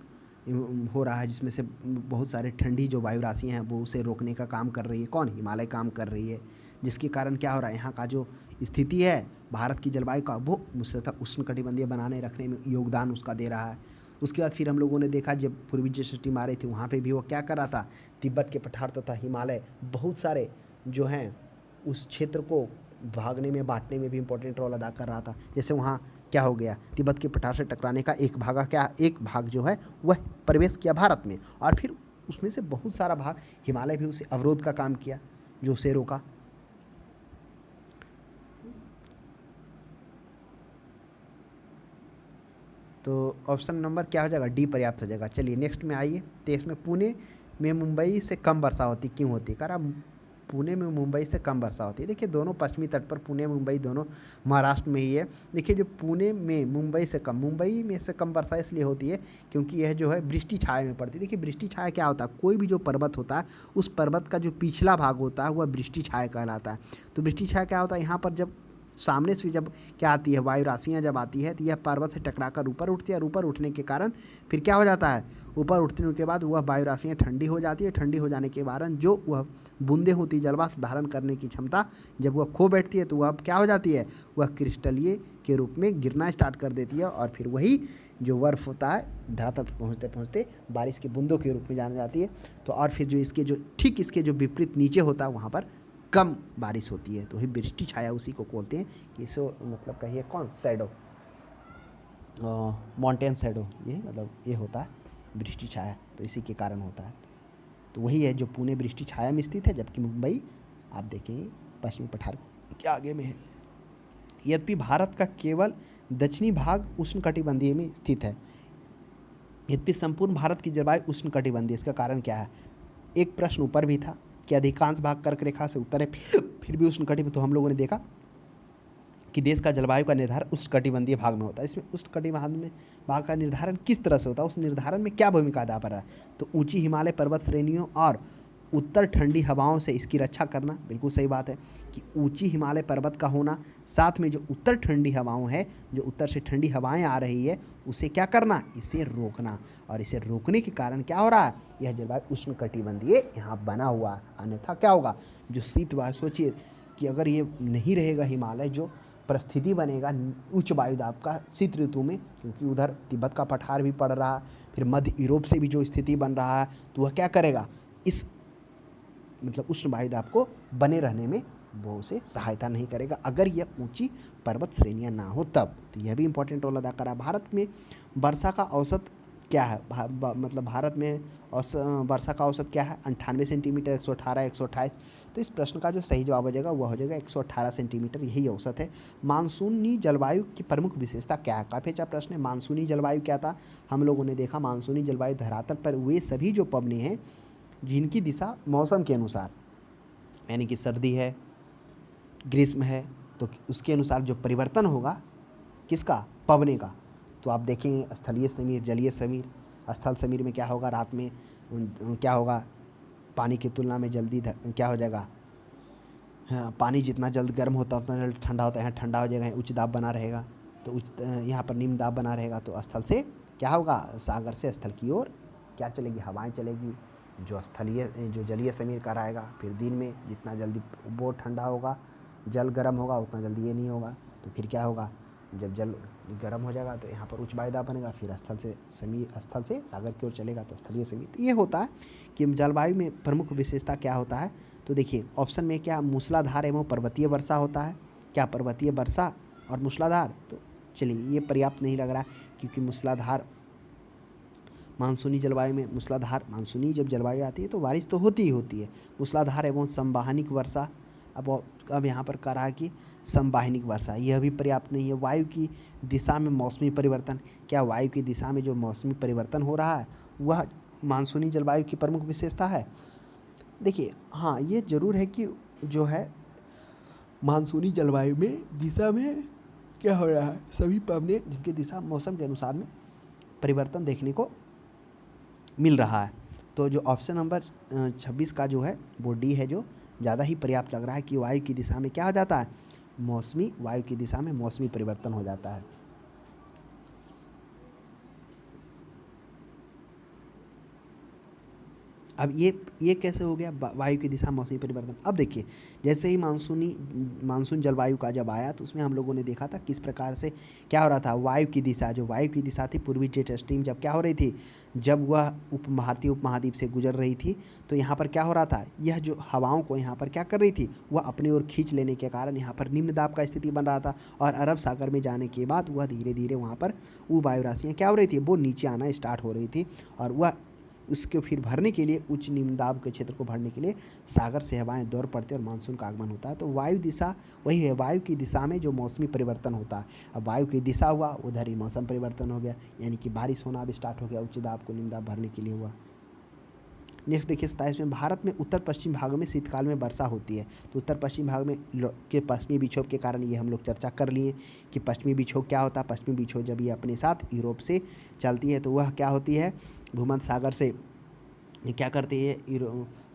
हो रहा है, जिसमें से बहुत सारे ठंडी जो वायु राशियाँ हैं वो उसे रोकने का काम कर रही है। कौन, हिमालय काम कर रही है। जिसके कारण क्या हो रहा है, यहाँ का जो स्थिति है भारत की जलवायु का, वो मुख्यतः उष्णकटिबंधीय बनाने रखने में योगदान उसका दे रहा है। उसके बाद फिर हम लोगों ने देखा जब पूर्वी जो सिस्टम आ रही थी, वहाँ पे भी वो क्या कर रहा था, तिब्बत के पठार तथा हिमालय बहुत सारे जो हैं उस क्षेत्र को भागने में, बांटने में भी इम्पोर्टेंट रोल अदा कर रहा था। जैसे वहाँ क्या हो गया, तिब्बत के पठार से टकराने का एक भाग जो है वह प्रवेश किया भारत में, और फिर उसमें से बहुत सारा भाग हिमालय भी उसे अवरोध का काम किया, जो उसे रोका। तो ऑप्शन नंबर क्या हो जाएगा, डी पर्याप्त हो जाएगा। चलिए नेक्स्ट में आइए। तो इसमें पुणे में मुंबई से कम वर्षा होती क्यों होती है, करा पुणे में मुंबई से कम वर्षा होती है। देखिए दोनों पश्चिमी तट पर, पुणे मुंबई दोनों महाराष्ट्र में ही है। देखिए जो पुणे में मुंबई में से कम वर्षा इसलिए होती है क्योंकि यह जो है वृष्टि छाया में पड़ती है। देखिए वृष्टि छाया क्या होता है, कोई भी जो पर्वत होता है उस पर्वत का जो पिछला भाग होता है वह वृष्टि छाया कहलाता है। तो वृष्टि छाया क्या होता है, यहाँ पर जब सामने से जब क्या आती है, वायु राशियाँ जब आती है तो यह पर्वत से टकराकर ऊपर उठती है, और ऊपर उठने के कारण फिर क्या हो जाता है, ऊपर उठने के बाद वह वायु राशियाँ ठंडी हो जाती है। ठंडी हो जाने के कारण जो वह बूंदें होती है, जलवाष्प धारण करने की क्षमता जब वह खो बैठती है तो वह क्या हो जाती है, वह क्रिस्टलीय के रूप में गिरना स्टार्ट कर देती है, और फिर वही जो बर्फ होता है धरातल पर पहुँचते पहुँचते बारिश की बूंदों के रूप में जानी जाती है। तो और फिर जो इसके जो ठीक इसके जो विपरीत नीचे होता है वहाँ पर कम बारिश होती है। तो वही वृष्टि छाया उसी को बोलते हैं कि इसो मतलब कहिए कौन, शैडो, माउंटेन शैडो, ये मतलब ये होता है वृष्टि छाया, तो इसी के कारण होता है। तो वही है जो पुणे वृष्टि छाया में स्थित है, जबकि मुंबई आप देखेंगे पश्चिमी पठार के आगे में है। यद्यपि भारत का केवल दक्षिणी भाग उष्णकटिबंधीय में स्थित है। यद्यपि संपूर्ण भारत की जलवायु उष्णकटिबंधीय, इसका कारण क्या है, एक प्रश्न ऊपर भी था कि अधिकांश भाग कर्क रेखा से उत्तर है, फिर भी उष्णकटिबंधीय। तो हम लोगों ने देखा कि देश का जलवायु का निर्धारण उष्णकटिबंधीय भाग में होता है। इसमें उष्णकटिबंधीय भाग का निर्धारण किस तरह से होता है, उस निर्धारण में क्या भूमिका अदा कर रहा है, तो ऊंची हिमालय पर्वत श्रेणियों और उत्तर ठंडी हवाओं से इसकी रक्षा करना। बिल्कुल सही बात है कि ऊंची हिमालय पर्वत का होना, साथ में जो उत्तर ठंडी हवाओं है, जो उत्तर से ठंडी हवाएं आ रही है, उसे क्या करना, इसे रोकना। और इसे रोकने के कारण क्या हो रहा है, यह जलवायु उष्णकटिबंधीय यहाँ बना हुआ। अन्यथा क्या होगा, जो शीत वायु, सोचिए कि अगर ये नहीं रहेगा हिमालय, जो परिस्थिति बनेगा उच्च वायुदाब का शीत ऋतु में, क्योंकि उधर तिब्बत का पठार भी पड़ रहा है, फिर मध्य यूरोप से भी जो स्थिति बन रहा है, तो वह क्या करेगा, इस मतलब उष्ण वायुदाब को बने रहने में वो उसे सहायता नहीं करेगा, अगर यह ऊंची पर्वत श्रेणियां ना हो तब। तो यह भी इंपॉर्टेंट रोल अदा करा। भारत में वर्षा का औसत क्या है, मतलब भारत में वर्षा का औसत क्या है, 98 सेंटीमीटर, 118, 128। तो इस प्रश्न का जो सही जवाब हो जाएगा वह हो जाएगा 118 सेंटीमीटर, यही औसत है। मानसूनी जलवायु की प्रमुख विशेषता क्या है, काफ़ी अच्छा प्रश्न है। मानसूनी जलवायु क्या था, हम लोगों ने देखा मानसूनी जलवायु धरातल पर वे सभी जो पवनें हैं जिनकी दिशा मौसम के अनुसार, यानी कि सर्दी है, ग्रीष्म है, तो उसके अनुसार जो परिवर्तन होगा किसका, पवने का। तो आप देखेंगे स्थलीय समीर, जलीय समीर। स्थल समीर में क्या होगा, रात में क्या होगा, पानी की तुलना में जल्दी क्या हो जाएगा, हाँ, पानी जितना जल्द गर्म होता है उतना जल्द ठंडा होता है। यहाँ ठंडा हो जाएगा, उच्च दाब बना रहेगा, तो यहाँ पर निम्न दाब बना रहेगा। तो स्थल से क्या होगा, सागर से स्थल की ओर क्या चलेगी, हवाएं चलेगी। जो जलीय समीर का रहेगा, फिर दिन में जितना जल्दी वो ठंडा होगा, जल गर्म होगा, उतना जल्दी ये नहीं होगा। तो फिर क्या होगा, जब जल गर्म हो जाएगा तो यहाँ पर उच्च वायुदाब बनेगा, फिर स्थल से सागर की ओर चलेगा, तो स्थलीय समीर। तो ये होता है कि जलवायु में प्रमुख विशेषता क्या होता है। तो देखिए ऑप्शन में क्या, मूसलाधार एवं पर्वतीय वर्षा होता है। क्या पर्वतीय वर्षा और मूसलाधार, तो चलिए ये पर्याप्त नहीं लग रहा है, क्योंकि मूसलाधार मानसूनी जलवायु में, मूसलाधार मानसूनी जब जलवायु आती है तो बारिश तो होती ही होती है। मूसलाधार एवं संवाहनिक वर्षा, अब यहाँ पर कहा है कि संवाहनिक वर्षा, यह भी पर्याप्त नहीं है। वायु की दिशा में मौसमी परिवर्तन, क्या वायु की दिशा में जो मौसमी परिवर्तन हो रहा है वह मानसूनी जलवायु की प्रमुख विशेषता है। देखिए हाँ, ये जरूर है कि जो है मानसूनी जलवायु में दिशा में क्या हो रहा है, सभी पवनें जिनकी दिशा मौसम के अनुसार में परिवर्तन देखने को मिल रहा है। तो जो ऑप्शन नंबर 26 का जो है वो डी है, जो ज़्यादा ही पर्याप्त लग रहा है कि वायु की दिशा में क्या हो जाता है, वायु की दिशा में मौसमी परिवर्तन हो जाता है। अब ये कैसे हो गया, वायु की दिशा मौसमी परिवर्तन। अब देखिए जैसे ही मानसून जलवायु का जब आया तो उसमें हम लोगों ने देखा था किस प्रकार से क्या हो रहा था, वायु की दिशा थी पूर्वी जेट स्ट्रीम, जब क्या हो रही थी, जब वह भारतीय उपमहाद्वीप से गुजर रही थी, तो यहाँ पर क्या हो रहा था, यह जो हवाओं को यहाँ पर क्या कर रही थी, वह अपनी ओर खींच लेने के कारण यहाँ पर निम्न दाब का स्थिति बन रहा था, और अरब सागर में जाने के बाद वह धीरे धीरे वहाँ पर वो वायु राशियाँ क्या हो रही थी, वो नीचे आना स्टार्ट हो रही थी, और वह उसको फिर भरने के लिए, उच्च निम्न दाब के क्षेत्र को भरने के लिए सागर से हवाएं दौड़ पड़ती है और मानसून का आगमन होता है। तो वायु दिशा वही है, वायु की दिशा में जो मौसमी परिवर्तन होता है। अब वायु की दिशा हुआ, उधर ही मौसम परिवर्तन हो गया, यानी कि बारिश होना भी स्टार्ट हो गया, उच्च दाब को निम्न दाब भरने के लिए हुआ। नेक्स्ट देखिए 27 में, भारत में उत्तर पश्चिम भागों में शीतकाल में वर्षा होती है। तो उत्तर पश्चिम भाग में के पश्चिमी विक्षोभ के कारण ये हम लोग चर्चा कर लिए कि पश्चिमी विक्षोभ क्या होता है। पश्चिमी विक्षोभ जब ये अपने साथ यूरोप से चलती है तो वह क्या होती है, भूमध्य सागर से क्या करती है,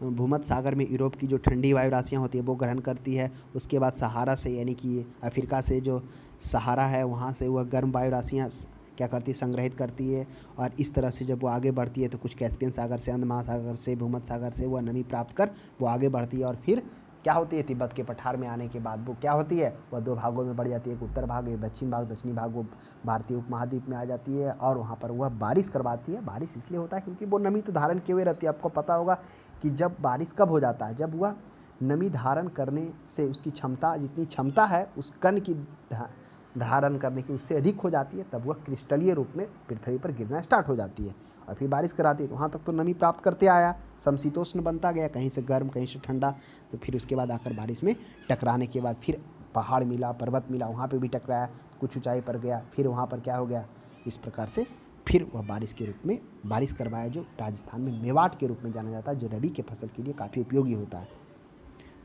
भूमध्य सागर में यूरोप की जो ठंडी वायु राशियाँ होती है वो ग्रहण करती है। उसके बाद सहारा से, यानी कि अफ्रीका से जो सहारा है वहाँ से वह गर्म वायु राशियाँ क्या करती है, संग्रहित करती है। और इस तरह से जब वो आगे बढ़ती है तो कुछ कैस्पियन सागर से, अंध महासागर से, भूमध्य सागर से वह नमी प्राप्त कर वो आगे बढ़ती है। और फिर क्या होती है, तिब्बत के पठार में आने के बाद वो क्या होती है, वह दो भागों में बढ़ जाती है, एक उत्तर भाग एक दक्षिण भाग। दक्षिणी भाग वो भारतीय उपमहाद्वीप में आ जाती है और वहाँ पर वह बारिश करवाती है। बारिश इसलिए होता है क्योंकि वो नमी तो धारण किए हुए रहती है। आपको पता होगा कि जब बारिश कब हो जाता है, जब वह नमी धारण करने से उसकी क्षमता, जितनी क्षमता है उस कण की धारण करने की उससे अधिक हो जाती है, तब वह क्रिस्टलीय रूप में पृथ्वी पर गिरना स्टार्ट हो जाती है और फिर बारिश कराती है। तो वहाँ तक तो नमी प्राप्त करते आया, समशीतोष्ण बनता गया, कहीं से गर्म कहीं से ठंडा। तो फिर उसके बाद आकर बारिश में टकराने के बाद फिर पहाड़ मिला, पर्वत मिला, वहाँ पे भी टकराया, कुछ ऊंचाई पर गया, फिर वहाँ पर क्या हो गया, इस प्रकार से फिर वह बारिश के रूप में बारिश करवाया, जो राजस्थान में मेवाट के रूप में जाना जाता है, जो रबी के फसल के लिए काफ़ी उपयोगी होता है।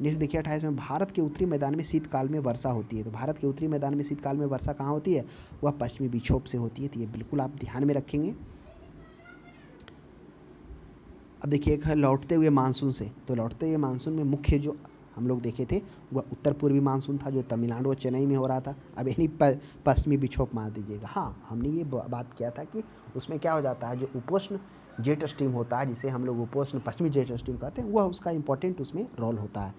नेक्स्ट देखिए 28 में, भारत के उत्तरी मैदान में शीतकाल में वर्षा होती है। तो भारत के उत्तरी मैदान में शीतकाल में वर्षा कहाँ होती है, वह पश्चिमी विक्षोभ से होती है। तो ये बिल्कुल आप ध्यान में रखेंगे। अब देखिए एक है लौटते हुए मानसून से। तो लौटते हुए मानसून में मुख्य जो हम लोग देखे थे वह उत्तर पूर्वी मानसून था, जो तमिलनाडु और चेन्नई में हो रहा था। अब यानी पश्चिमी विक्षोभ मान दीजिएगा। हाँ, हमने ये बात किया था कि उसमें क्या हो जाता है, जो उपोष्ण जेट स्ट्रीम होता है, जिसे हम लोग उपोष्ण पश्चिमी जेट स्ट्रीम कहते हैं, वह उसका इंपॉर्टेंट उसमें रोल होता है।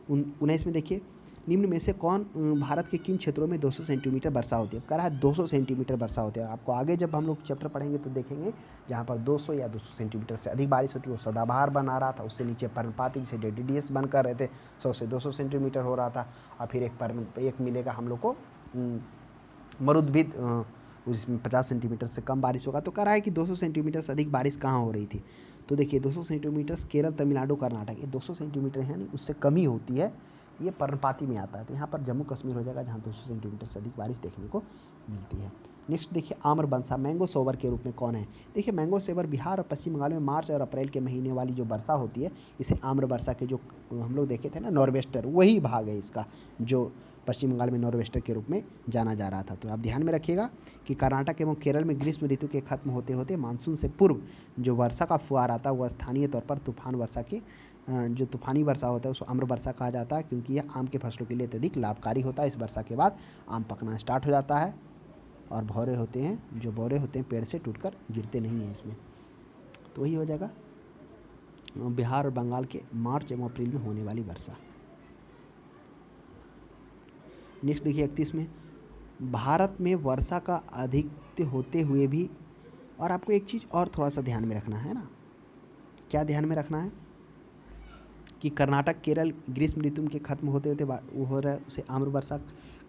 19 में देखिए, निम्न में से कौन भारत के किन क्षेत्रों में 200 सेंटीमीटर वर्षा होती है। कह रहा है 200 सेंटीमीटर वर्षा होती है। आपको आगे जब हम लोग चैप्टर पढ़ेंगे तो देखेंगे जहाँ पर 200 या 200 सेंटीमीटर से अधिक बारिश होती है वो सदाबहार बना रहा था, उससे नीचे पर्णपाती जिसे DDDS बन कर रहे थे, 100 से 200 सेंटीमीटर हो रहा था। और फिर एक मिलेगा हम लोग को मरुद्भिद, उसमें 50 सेंटीमीटर से कम बारिश होगा। तो कह रहा है कि 200 सेंटीमीटर से अधिक बारिश कहाँ हो रही थी। तो देखिए 200 सेंटीमीटर केरल, तमिलनाडु, कर्नाटक, ये 200 सेंटीमीटर है, नहीं उससे कम ही होती है, ये पर्णपाती में आता है। तो यहाँ पर जम्मू कश्मीर हो जाएगा जहाँ 200 सेंटीमीटर से अधिक बारिश देखने को मिलती है। नेक्स्ट देखिए आम्र वर्षा, मैंगो सोवर के रूप में कौन है। देखिए मैंगो सोवर बिहार और पश्चिम बंगाल में मार्च और अप्रैल के महीने वाली जो वर्षा होती है, इसे आम्र वर्षा के जो हम लोग देखे थे ना, नॉर्वेस्टर, वही भाग है इसका, जो पश्चिम बंगाल में नॉर्वेस्टर के रूप में जाना जा रहा था। तो आप ध्यान में रखिएगा कि कर्नाटक एवं केरल में ग्रीष्म ऋतु के खत्म होते होते मानसून से पूर्व जो वर्षा का फुहार आता है वह स्थानीय तौर पर तूफान वर्षा के जो तूफानी वर्षा होता है उसको आम्र वर्षा कहा जाता है, क्योंकि यह आम के फसलों के लिए अत्यधिक लाभकारी होता है। इस वर्षा के बाद आम पकना स्टार्ट हो जाता है और भौरे होते हैं, जो भौरे होते हैं पेड़ से टूटकर गिरते नहीं हैं इसमें। तो वही हो जाएगा बिहार और बंगाल के मार्च एवं अप्रैल में होने वाली वर्षा। नेक्स्ट देखिए 31 में, भारत में वर्षा का अधिक्य होते हुए भी, और आपको एक चीज़ और थोड़ा सा ध्यान में रखना है ना, क्या ध्यान में रखना है कि कर्नाटक केरल ग्रीष्म ऋतु के खत्म होते होते वो हो रहा है, उसे आम्र वर्षा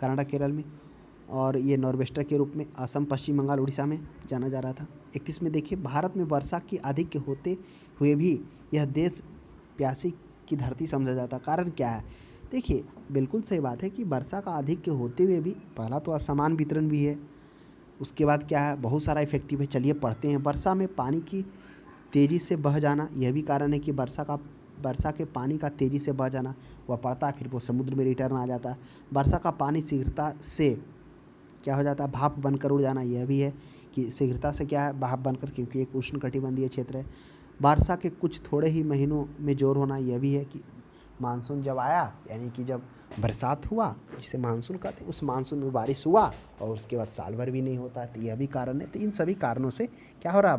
कर्नाटक केरल में, और ये नॉर्वेस्टर के रूप में असम, पश्चिम बंगाल, उड़ीसा में जाना जा रहा था। 31 में देखिए, भारत में वर्षा की अधिक्य होते हुए भी यह देश प्यासी की धरती समझा जाता। कारण क्या है, देखिए बिल्कुल सही बात है कि वर्षा का अधिक्य होते हुए भी पहला तो असमान वितरण भी है, उसके बाद क्या है, बहुत सारा इफेक्टिव है। चलिए पढ़ते हैं। वर्षा में पानी की तेज़ी से बह जाना, यह भी कारण है कि वर्षा के पानी का तेज़ी से बह जाना, वह पड़ता है फिर वो समुद्र में रिटर्न आ जाता है। वर्षा का पानी शीघ्रता से क्या हो जाता है, भाप बनकर उड़ जाना, यह भी है कि शीघ्रता से क्या है, भाप बनकर, क्योंकि एक उष्णकटिबंधीय क्षेत्र है। वर्षा के कुछ थोड़े ही महीनों में जोर होना, यह भी है कि मानसून जब आया, यानी कि जब बरसात हुआ जिसे मानसून कहते हैं, उस मानसून में बारिश हुआ और उसके बाद साल भर भी नहीं होता, तो यह भी कारण है। तो इन सभी कारणों से क्या हो रहा है,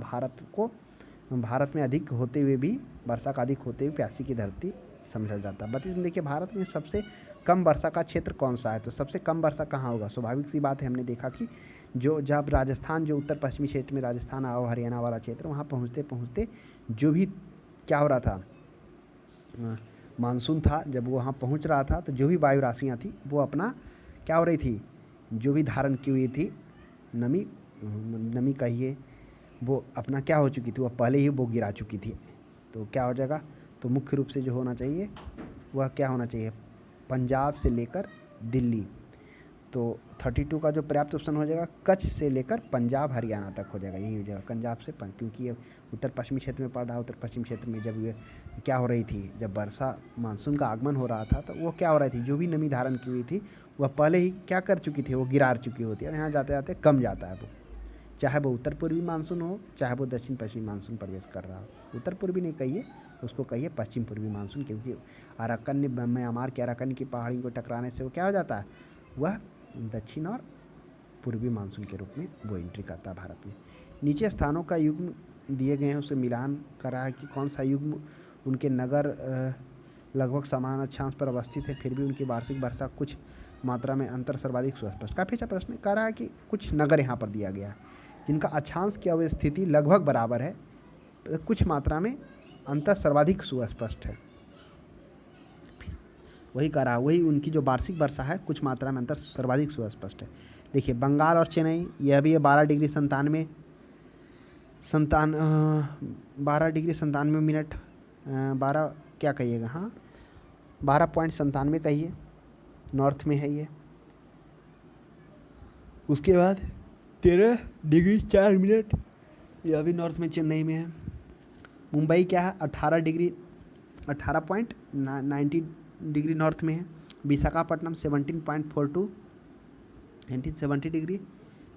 भारत में अधिक होते हुए भी, वर्षा का अधिक होते हुए प्यासी की धरती समझा जाता है। 32 में देखिए, भारत में सबसे कम वर्षा का क्षेत्र कौन सा है। तो सबसे कम वर्षा कहाँ होगा, स्वाभाविक सी बात है, हमने देखा कि जब राजस्थान, जो उत्तर पश्चिमी क्षेत्र में राजस्थान और हरियाणा वाला क्षेत्र, वहाँ पहुँचते पहुँचते जो भी क्या हो रहा था, मानसून था, जब वो वहाँ पहुँच रहा था तो जो भी वायु राशियाँ थी वो अपना क्या हो रही थी, जो भी धारण की हुई थी नमी कहिए, वो अपना क्या हो चुकी थी, वो पहले ही वो गिरा चुकी थी। तो क्या हो जाएगा, तो मुख्य रूप से जो होना चाहिए वह क्या होना चाहिए, पंजाब से लेकर दिल्ली। तो 32 का जो पर्याप्त ऑप्शन हो जाएगा, कच्छ से लेकर पंजाब हरियाणा तक हो जाएगा, यही हो जाएगा पंजाब से क्योंकि ये उत्तर पश्चिमी क्षेत्र में पड़ रहा है। उत्तर पश्चिम क्षेत्र में जब ये क्या हो रही थी, जब वर्षा मानसून का आगमन हो रहा था, तो वो क्या हो रही थी, जो भी नमी धारण की हुई थी वह पहले ही क्या कर चुकी थी, वो गिरार चुकी होती है, और यहाँ जाते जाते कम जाता है वो, चाहे वो उत्तर पूर्वी मानसून हो, चाहे वो दक्षिण पश्चिमी मानसून प्रवेश कर रहा हो। उत्तर पूर्वी नहीं कहिए, उसको कहिए पश्चिम पूर्वी मानसून, क्योंकि अराकन म्यांमार के अराकन की पहाड़ी को टकराने से वो क्या हो जाता है, वह दक्षिण और पूर्वी मानसून के रूप में वो एंट्री करता है भारत में। नीचे स्थानों का युग्म दिए गए हैं, उसे मिलान कर रहा है कि कौन सा युग्म उनके नगर लगभग समान अक्षांश पर अवस्थित है, फिर भी उनकी वार्षिक वर्षा कुछ मात्रा में अंतर सर्वाधिक सुस्पष्ट। काफ़ी अच्छा प्रश्न कह रहा है कि कुछ नगर यहाँ पर दिया गया है जिनका अक्षांश की अवस्थिति लगभग बराबर है, कुछ मात्रा में अंतर सर्वाधिक सुस्पष्ट है। वही कह रहा है, वही उनकी जो वार्षिक वर्षा है कुछ मात्रा में अंतर सर्वाधिक सुस्पष्ट है। देखिए बंगाल और चेन्नई, यह भी है 12 डिग्री 97 मिनट, 12 क्या कहिएगा, हाँ 12.97 कहिए, नॉर्थ में है ये। उसके बाद 13 डिग्री 4 मिनट, यह भी नॉर्थ में चेन्नई में है। मुंबई क्या है, 18.90 नॉर्थ में है। विशाखापट्टनम 17.42 1970 डिग्री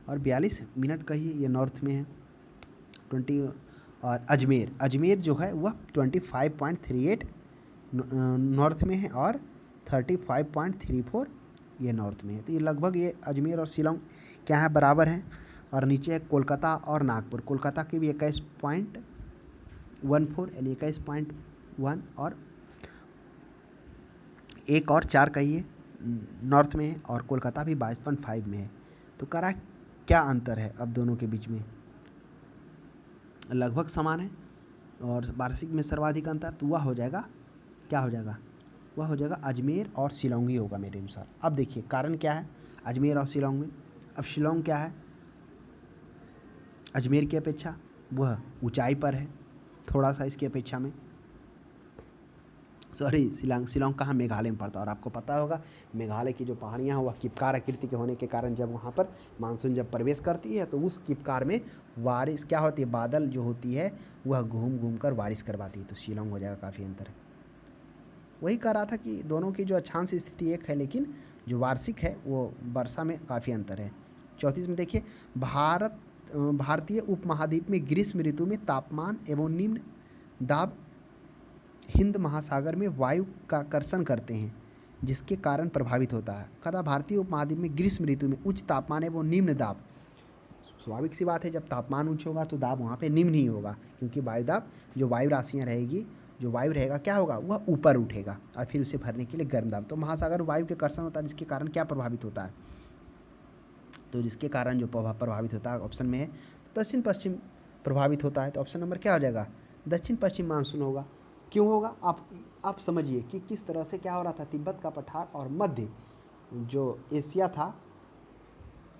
और 42 मिनट कहिए, ये नॉर्थ में है 20। और अजमेर जो है वह 25.38 नॉर्थ में है और 35.34 ये नॉर्थ में है। तो ये लगभग ये अजमेर और शिलोंग क्या है, बराबर हैं। और नीचे है कोलकाता और नागपुर, कोलकाता की भी 21.14 यानी 21.1 और 1 और 4 कहिए नॉर्थ में है, और कोलकाता भी 22.5 में है। तो कह रहा है क्या अंतर है अब दोनों के बीच में, लगभग समान है और वार्षिक में सर्वाधिक अंतर, तो वह हो जाएगा, क्या हो जाएगा, वह हो जाएगा अजमेर और शिलोंग ही होगा मेरे अनुसार। अब देखिए कारण क्या है अजमेर और शिलोंग में, अब शिलोंग क्या है, अजमेर की अपेक्षा वह ऊंचाई पर है थोड़ा सा इसकी अपेक्षा में, सॉरी शिलोंग कहाँ, मेघालय में पड़ता है। और आपको पता होगा मेघालय की जो पहाड़ियाँ हैं वह किपकार आकृति के होने के कारण जब वहाँ पर मानसून जब प्रवेश करती है तो उस किपकार में बारिश क्या होती है, बादल जो होती है वह घूम घूम कर बारिश करवाती है। तो शिलोंग हो जाएगा, काफ़ी अंतर है। वही कह रहा था कि दोनों की जो अक्षांश स्थिति एक है, लेकिन जो वार्षिक है वो वर्षा में काफ़ी अंतर है। 34 में देखिए, भारतीय उपमहाद्वीप में ग्रीष्म ऋतु में तापमान एवं निम्न दाब हिंद महासागर में वायु का आकर्षण करते हैं, जिसके कारण प्रभावित होता है। कहा भारतीय उपमहाद्वीप में ग्रीष्म ऋतु में उच्च तापमान एवं निम्न दाब, स्वाभाविक सी बात है जब तापमान उच्च होगा तो दाब वहाँ पे निम्न ही होगा, क्योंकि वायु दाब जो वायु राशियाँ रहेगी, जो वायु रहेगा क्या होगा, वह ऊपर उठेगा और फिर उसे भरने के लिए गर्म दाब। तो महासागर वायु के आकर्षण होता है, जिसके कारण क्या प्रभावित होता है, तो जिसके कारण जो प्रभावित होता है ऑप्शन में है दक्षिण पश्चिम प्रभावित होता है। तो ऑप्शन नंबर क्या हो जाएगा, दक्षिण पश्चिम मानसून होगा। क्यों होगा, आप समझिए कि किस तरह से क्या हो रहा था, तिब्बत का पठार और मध्य जो एशिया था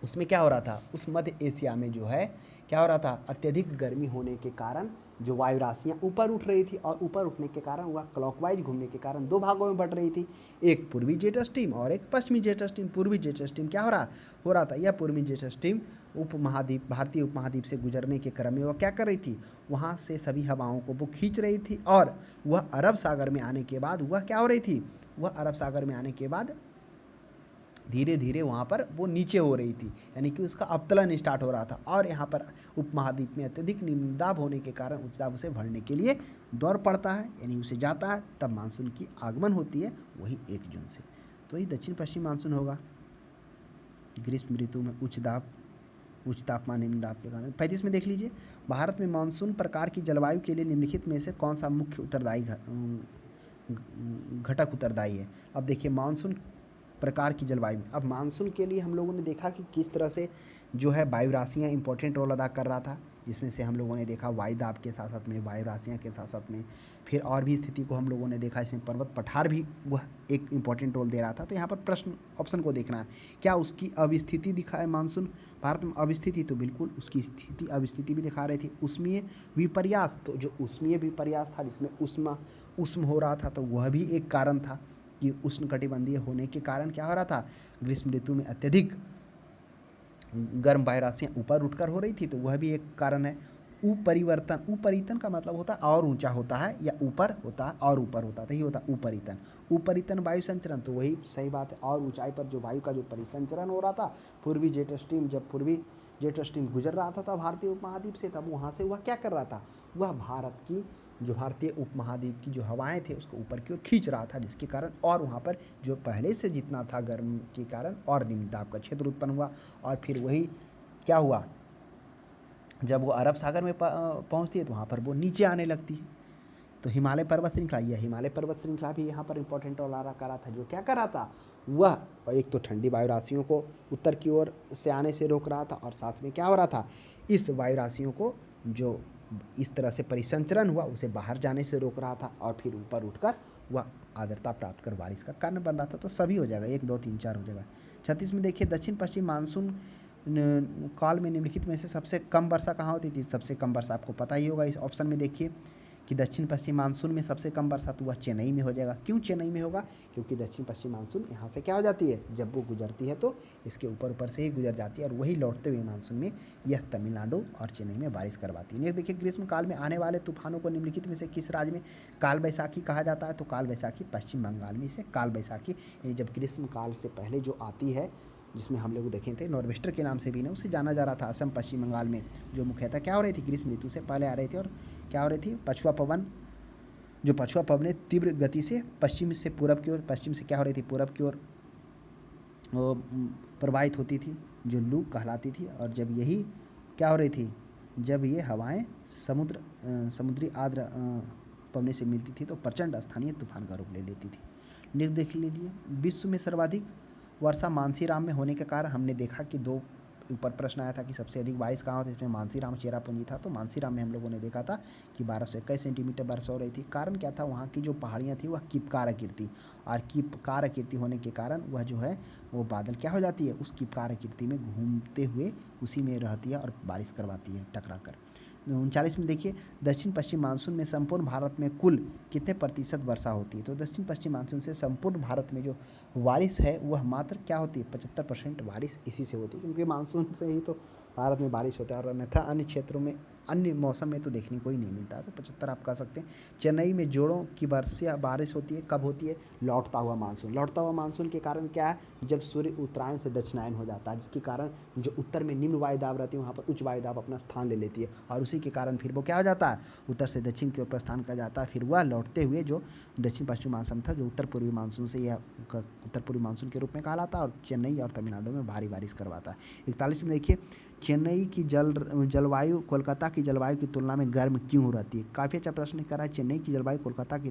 उसमें क्या हो रहा था, उस मध्य एशिया में जो है क्या हो रहा था, अत्यधिक गर्मी होने के कारण जो वायु राशियाँ ऊपर उठ रही थी, और ऊपर उठने के कारण वह क्लॉकवाइज घूमने के कारण दो भागों में बढ़ रही थी, एक पूर्वी जेट स्ट्रीम और एक पश्चिमी जेट स्ट्रीम। पूर्वी जेट स्ट्रीम क्या हो रहा था, यह पूर्वी जेट स्ट्रीम उपमहाद्वीप भारतीय उपमहाद्वीप से गुजरने के क्रम में वह क्या कर रही थी, वहाँ से सभी हवाओं को वो खींच रही थी, और वह अरब सागर में आने के बाद वह क्या हो रही थी, वह अरब सागर में आने के बाद धीरे धीरे वहाँ पर वो नीचे हो रही थी, यानी कि उसका अवतलन स्टार्ट हो रहा था। और यहाँ पर उपमहाद्वीप में अत्यधिक निम्न दाब होने के कारण उच्च दाब उसे भरने के लिए दौड़ पड़ता है, यानी उसे जाता है, तब मानसून की आगमन होती है, वही 1 जून से। तो वही दक्षिण पश्चिम मानसून होगा ग्रीष्म ऋतु में उच्च तापमान निम्न दाब के कारण। 35 में देख लीजिए, भारत में मानसून प्रकार की जलवायु के लिए निम्नलिखित में से कौन सा मुख्य उत्तरदायी घटक उत्तरदायी है। अब देखिए मानसून प्रकार की जलवायु, अब मानसून के लिए हम लोगों ने देखा कि किस तरह से जो है वायु राशियाँ इंपॉर्टेंट रोल अदा कर रहा था, जिसमें से हम लोगों ने देखा वायुदाब के साथ साथ में वायु राशियाँ के साथ साथ में फिर और भी स्थिति को हम लोगों ने देखा। इसमें पर्वत पठार भी वह एक इम्पॉर्टेंट रोल दे रहा था। तो यहाँ पर प्रश्न ऑप्शन को देखना है, क्या उसकी अवस्थिति दिखा है मानसून भारत में अवस्थिति, तो बिल्कुल उसकी स्थिति अवस्थिति भी दिखा रही थी। उष्मीय विपर्यास, तो जो उष्मीय विपर्यास था जिसमें उष्म हो रहा था, तो वह भी एक कारण था कि उष्णकटिबंधीय होने के कारण क्या हो रहा था, ग्रीष्म ऋतु में अत्यधिक गर्म वायु राशियाँ ऊपर उठकर हो रही थी, तो वह भी एक कारण है। उपरिवर्तन, उपरितन का मतलब होता है और ऊंचा होता है या ऊपर होता है और ऊपर होता है, तो ये होता है उपरितन। उपरितन वायु संचरण, तो वही सही बात है, और ऊंचाई पर जो वायु का जो परिसंचरण हो रहा था, पूर्वी जेट स्ट्रीम, जब पूर्वी जेट स्ट्रीम गुजर रहा था तब भारतीय उपमहाद्वीप से, तब वहाँ से वह क्या कर रहा था, वह भारत की जो भारतीय उपमहाद्वीप की जो हवाएं थे उसको ऊपर की ओर खींच रहा था, जिसके कारण और वहाँ पर जो पहले से जितना था गर्म के कारण और निम्न दाब का क्षेत्र उत्पन्न हुआ। और फिर वही क्या हुआ, जब वो अरब सागर में पहुँचती है तो वहाँ पर वो नीचे आने लगती है। तो हिमालय पर्वत श्रृंखला, यह हिमालय पर्वत श्रृंखला भी यहाँ पर इंपॉर्टेंट रोल अदा कर रहा था। जो क्या कर रहा था, वह एक तो ठंडी वायु राशियों को उत्तर की ओर से आने से रोक रहा था, और साथ में क्या हो रहा था, इस वायु राशियों को जो इस तरह से परिसंचरण हुआ उसे बाहर जाने से रोक रहा था, और फिर ऊपर उठकर वह आर्द्रता प्राप्त कर बारिश का कारण बन रहा था। तो सभी हो जाएगा, 1 2 3 4 हो जाएगा। 36 में देखिए, दक्षिण पश्चिम मानसून काल में निम्नलिखित में से सबसे कम वर्षा कहाँ होती थी। सबसे कम वर्षा आपको पता ही होगा, इस ऑप्शन में देखिए कि दक्षिण पश्चिम मानसून में सबसे कम वर्षा तो वह चेन्नई में हो जाएगा। क्यों चेन्नई में होगा, क्योंकि दक्षिण पश्चिम मानसून यहाँ से क्या हो जाती है, जब वो गुजरती है तो इसके ऊपर ऊपर से ही गुजर जाती है, और वही लौटते हुए मानसून में यह तमिलनाडु और चेन्नई में बारिश करवाती है। नेक्स्ट देखिए, ग्रीष्म काल में आने वाले तूफानों को निम्नलिखित में से किस राज्य में काल बैसाखी कहा जाता है। तो काल बैसाखी पश्चिम बंगाल में इसे काल बैसाखी, यानी जब ग्रीष्म काल से पहले जो आती है, जिसमें हम लोग देखे थे नॉर्वेस्टर के नाम से भी ना उसे जाना जा रहा था। असम पश्चिम बंगाल में जो मुख्यतः क्या हो रही थी, ग्रीष्म ऋतु से पहले आ रही थी, और क्या हो रही थी, पछुआ पवन, जो पछुआ पवनें तीव्र गति से पश्चिम से पूरब की ओर, पश्चिम से क्या हो रही थी, पूरब की ओर प्रवाहित होती थी, जो लू कहलाती थी। और जब यही क्या हो रही थी, जब ये हवाएं समुद्री आर्द्र पवने से मिलती थी तो प्रचंड स्थानीय तूफान का रूप ले लेती थी। नेक्स्ट देख लीजिए, विश्व में सर्वाधिक वर्षा मानसीराम में होने के कारण हमने देखा कि 2 ऊपर प्रश्न आया था कि सबसे अधिक बारिश कहाँ होती है, इसमें मानसीराम चेरापूंजी था। तो मानसीराम में हम लोगों ने देखा था कि 1221 सेंटीमीटर वर्षा हो रही थी। कारण क्या था, वहाँ की जो पहाड़ियाँ थी वह कीपकार आकृति, और कीपकार आकृति होने के कारण वह जो है वो बादल क्या हो जाती है, उस कीपकार आकृति में घूमते हुए उसी में रहती है और बारिश करवाती है टकरा कर। 39 में देखिए, दक्षिण पश्चिम मानसून में संपूर्ण भारत में कुल कितने प्रतिशत वर्षा होती है। तो दक्षिण पश्चिम मानसून से संपूर्ण भारत में जो बारिश है वह मात्र क्या होती है, 75% बारिश इसी से होती है, क्योंकि मानसून से ही तो भारत में बारिश होता है, और अन्यथा अन्य क्षेत्रों में अन्य मौसम में तो देखने को ही नहीं मिलता है। तो 75 आप कह सकते हैं। चेन्नई में जोड़ों की वर्षा बारिश होती है, कब होती है, लौटता हुआ मानसून। लौटता हुआ मानसून के कारण क्या है, जब सूर्य उत्तरायण से दक्षिणायन हो जाता है, जिसके कारण जो उत्तर में निम्न वायुदाब रहती है वहाँ पर उच्च वायुदाब अपना स्थान ले लेती है, और उसी के कारण फिर वो क्या हो जाता है, उत्तर से दक्षिण की ओर प्रस्थान कर जाता है। फिर वह लौटते हुए जो दक्षिण पश्चिम मानसून था, जो उत्तर पूर्वी मानसून से यह उत्तर पूर्वी मानसून के रूप में कहलाता है, और चेन्नई और तमिलनाडु में भारी बारिश करवाता है। 41 में देखिए, चेन्नई की जलवायु कोलकाता की जलवायु की तुलना में गर्म क्यों रहती है। काफ़ी अच्छा प्रश्न कर रहा है, चेन्नई की जलवायु कोलकाता की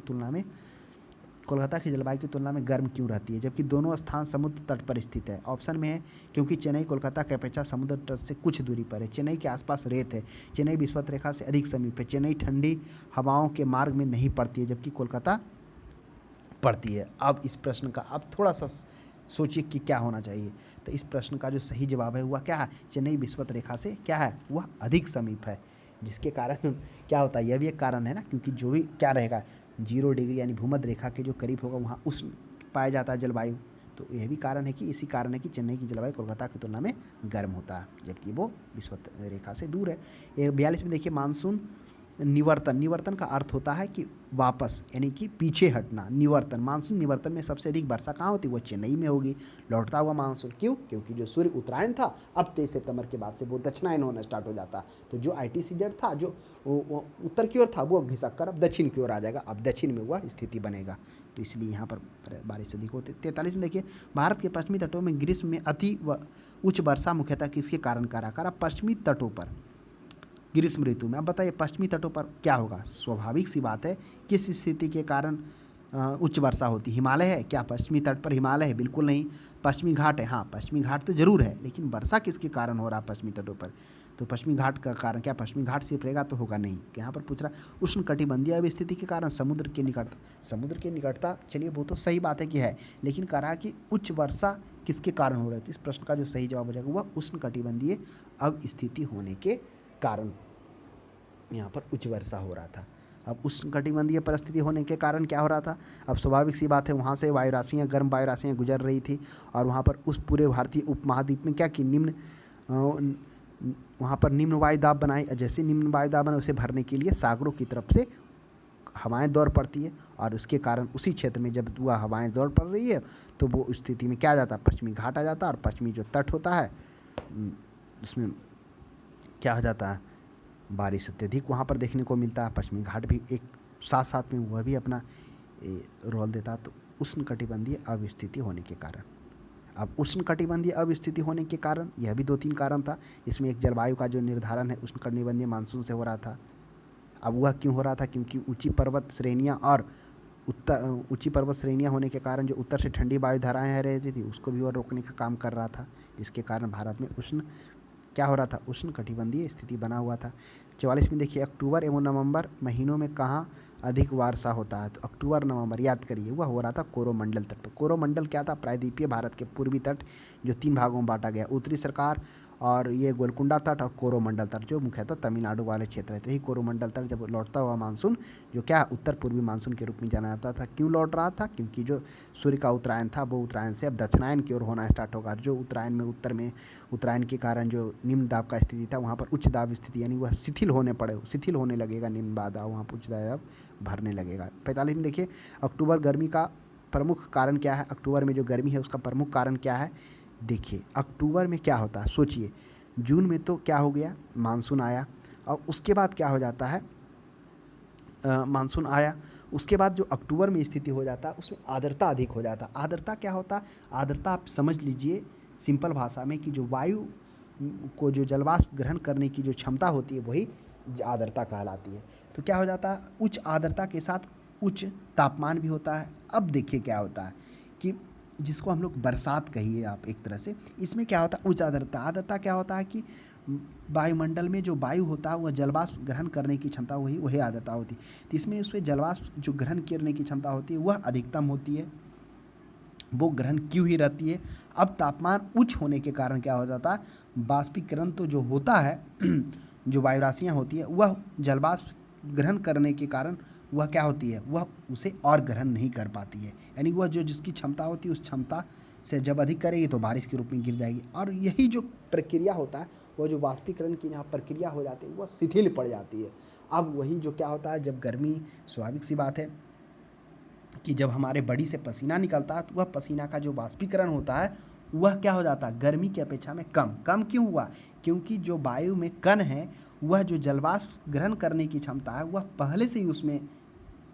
जलवायु की तुलना में गर्म क्यों रहती है, जबकि दोनों स्थान समुद्र तट पर स्थित है। ऑप्शन में है क्योंकि चेन्नई कोलकाता की अपेक्षा समुद्र तट से कुछ दूरी पर है, चेन्नई के आसपास रेत है, चेन्नई विषुवत रेखा से अधिक समीप है, चेन्नई ठंडी हवाओं के मार्ग में नहीं पड़ती है जबकि कोलकाता पड़ती है। अब इस प्रश्न का अब थोड़ा सा सोचिए कि क्या होना चाहिए। तो इस प्रश्न का जो सही जवाब है वह क्या है, चेन्नई विषुवत रेखा से क्या है, वह अधिक समीप है, जिसके कारण क्या होता है, यह भी एक कारण है ना, क्योंकि जो भी क्या रहेगा 0 डिग्री यानी भूमध्य रेखा के जो करीब होगा वहाँ उष्ण पाया जाता है जलवायु। तो यह भी कारण है कि इसी कारण है कि चेन्नई की जलवायु कोलकाता की तुलना में गर्म होता है, जबकि वो विषुवत रेखा से दूर है। 42 में देखिए, मानसून निवर्तन का अर्थ होता है कि वापस, यानी कि पीछे हटना। निवर्तन, मानसून निवर्तन में सबसे अधिक वर्षा कहाँ होती है, वो चेन्नई में होगी। लौटता हुआ मानसून, क्यों, क्योंकि जो सूर्य उत्तरायण था अब 23 सितंबर के बाद से वो दक्षिणायन होना स्टार्ट हो जाता। तो जो ITCZ था जो वो उत्तर की ओर था वो घिसक कर अब दक्षिण की ओर आ जाएगा, अब दक्षिण में वह स्थिति बनेगा, तो इसलिए यहाँ पर बारिश अधिक होती है। 43 में देखिए, भारत के पश्चिमी तटों में ग्रीष्म में अति उच्च वर्षा मुख्यतः किसके कारण करा पश्चिमी तटों पर ग्रीष्म ऋतु में। अब बताइए पश्चिमी तटों पर क्या होगा, स्वाभाविक सी बात है, किस स्थिति के कारण उच्च वर्षा होती। हिमालय है क्या पश्चिमी तट पर, हिमालय है बिल्कुल नहीं। पश्चिमी घाट है, हाँ पश्चिमी घाट तो जरूर है, लेकिन वर्षा किसके कारण हो रहा पश्चिमी तटों पर, तो पश्चिमी घाट का कारण क्या, पश्चिमी घाट सिर्फ रहेगा तो होगा नहीं। यहाँ पर पूछ रहा उष्ण कटिबंधीय अवस्थिति के कारण समुद्र के निकटता, चलिए वो तो सही बात है कि है, लेकिन कह रहा कि उच्च वर्षा किसके कारण हो रही थी। इस प्रश्न का जो सही जवाब हो जाएगा वह उष्ण कटिबंधीय अवस्थिति होने के कारण यहाँ पर उच्च वर्षा हो रहा था। अब उष्णकटिबंधीय परिस्थिति होने के कारण क्या हो रहा था, अब स्वाभाविक सी बात है वहाँ से वायु राशियाँ, गर्म वायु राशियाँ गुजर रही थी और वहाँ पर उस पूरे भारतीय उपमहाद्वीप में क्या कि वहाँ पर निम्न वायु दाब बनाई। जैसे निम्न वायु दाब बना उसे भरने के लिए सागरों की तरफ से हवाएं दौड़ पड़ती है और उसके कारण उसी क्षेत्र में जब वह हवाएं दौड़ पड़ रही है तो वो स्थिति में क्या आ जाता है, पश्चिमी घाट आ जाता है। और पश्चिमी जो तट होता है उसमें क्या हो जाता है, बारिश अत्यधिक वहाँ पर देखने को मिलता है। पश्चिमी घाट भी एक साथ साथ में वह भी अपना रोल देता है। तो उष्णकटिबंधीय अवस्थिति होने के कारण, अब उष्णकटिबंधीय अवस्थिति होने के कारण यह भी 2-3 कारण था। इसमें एक जलवायु का जो निर्धारण है उष्णकटिबंधीय मानसून से हो रहा था। अब वह क्यों हो रहा था, क्योंकि ऊंची पर्वत श्रेणियाँ और ऊंची पर्वत श्रेणियाँ होने के कारण जो उत्तर से ठंडी वायु धाराएँ आ रही थी उसको भी और रोकने का काम कर रहा था, जिसके कारण भारत में क्या हो रहा था, उष्णकटिबंधीय स्थिति बना हुआ था। 44 में देखिए, अक्टूबर एवं नवंबर महीनों में कहाँ अधिक वर्षा होता है। तो अक्टूबर नवंबर याद करिए, वह हो रहा था कोरोमंडल तट पर। कोरोमंडल क्या था, प्रायद्वीपीय भारत के पूर्वी तट जो 3 भागों में बांटा गया, उत्तरी सरकार और ये गोलकुंडा तट और कोरोमंडल तट जो मुख्यतः तमिलनाडु वाले क्षेत्र है। तो यही कोरोमंडल तट जब लौटता हुआ मानसून जो क्या उत्तर पूर्वी मानसून के रूप में जाना जाता था, क्यों लौट रहा था, क्योंकि जो सूर्य का उत्तरायण था वो उत्तरायण से अब दक्षिणायन की ओर होना स्टार्ट होगा। जो उत्तरायण में उत्तर में उत्तरायण के कारण जो निम्न दाब का स्थिति था वहाँ पर उच्च दाब स्थिति यानी वह शिथिल होने लगेगा, निम्न दाब वहाँ पर उच्च दाब भरने लगेगा। 45 में देखिए, अक्टूबर गर्मी का प्रमुख कारण क्या है, अक्टूबर में जो गर्मी है उसका प्रमुख कारण क्या है। देखिए अक्टूबर में क्या होता है, सोचिए जून में तो क्या हो गया, मानसून आया और उसके बाद क्या हो जाता है, मानसून आया उसके बाद जो अक्टूबर में स्थिति हो जाता है उसमें आर्द्रता अधिक हो जाता है। आर्द्रता क्या होता है, आर्द्रता आप समझ लीजिए सिंपल भाषा में कि जो वायु को जो जलवाष्प ग्रहण करने की जो क्षमता होती है वही आर्द्रता कहलाती है। तो क्या हो जाता है, उच्च आर्द्रता के साथ उच्च तापमान भी होता है। अब देखिए क्या होता है कि जिसको हम लोग बरसात कहिए आप एक तरह से, इसमें क्या होता है उच्च आर्द्रता क्या होता है कि वायुमंडल में जो वायु होता है वह जलवाष्प ग्रहण करने की क्षमता वही आर्द्रता होती है। तो इसमें उसमें जलवाष्प जो ग्रहण करने की क्षमता होती है वह अधिकतम होती है, वो ग्रहण क्यों ही रहती है। अब तापमान उच्च होने के कारण क्या हो जाता है, बाष्पीकरण तो जो होता है जो वायु राशियाँ होती है वह जलवाष्प ग्रहण करने के कारण वह क्या होती है, वह उसे और ग्रहण नहीं कर पाती है। यानी वह जो जिसकी क्षमता होती है उस क्षमता से जब अधिक करेगी तो बारिश के रूप में गिर जाएगी। और यही जो प्रक्रिया होता है वह जो वाष्पीकरण की यहाँ प्रक्रिया हो जाती है वह शिथिल पड़ जाती है। अब वही जो क्या होता है, जब गर्मी, स्वाभाविक सी बात है कि जब हमारे बॉडी से पसीना निकलता है तो वह पसीना का जो वाष्पीकरण होता है वह क्या हो जाता है, गर्मी की अपेक्षा में कम क्यों हुआ, क्योंकि जो वायु में कण है वह जो जलवाष्प ग्रहण करने की क्षमता है वह पहले से ही उसमें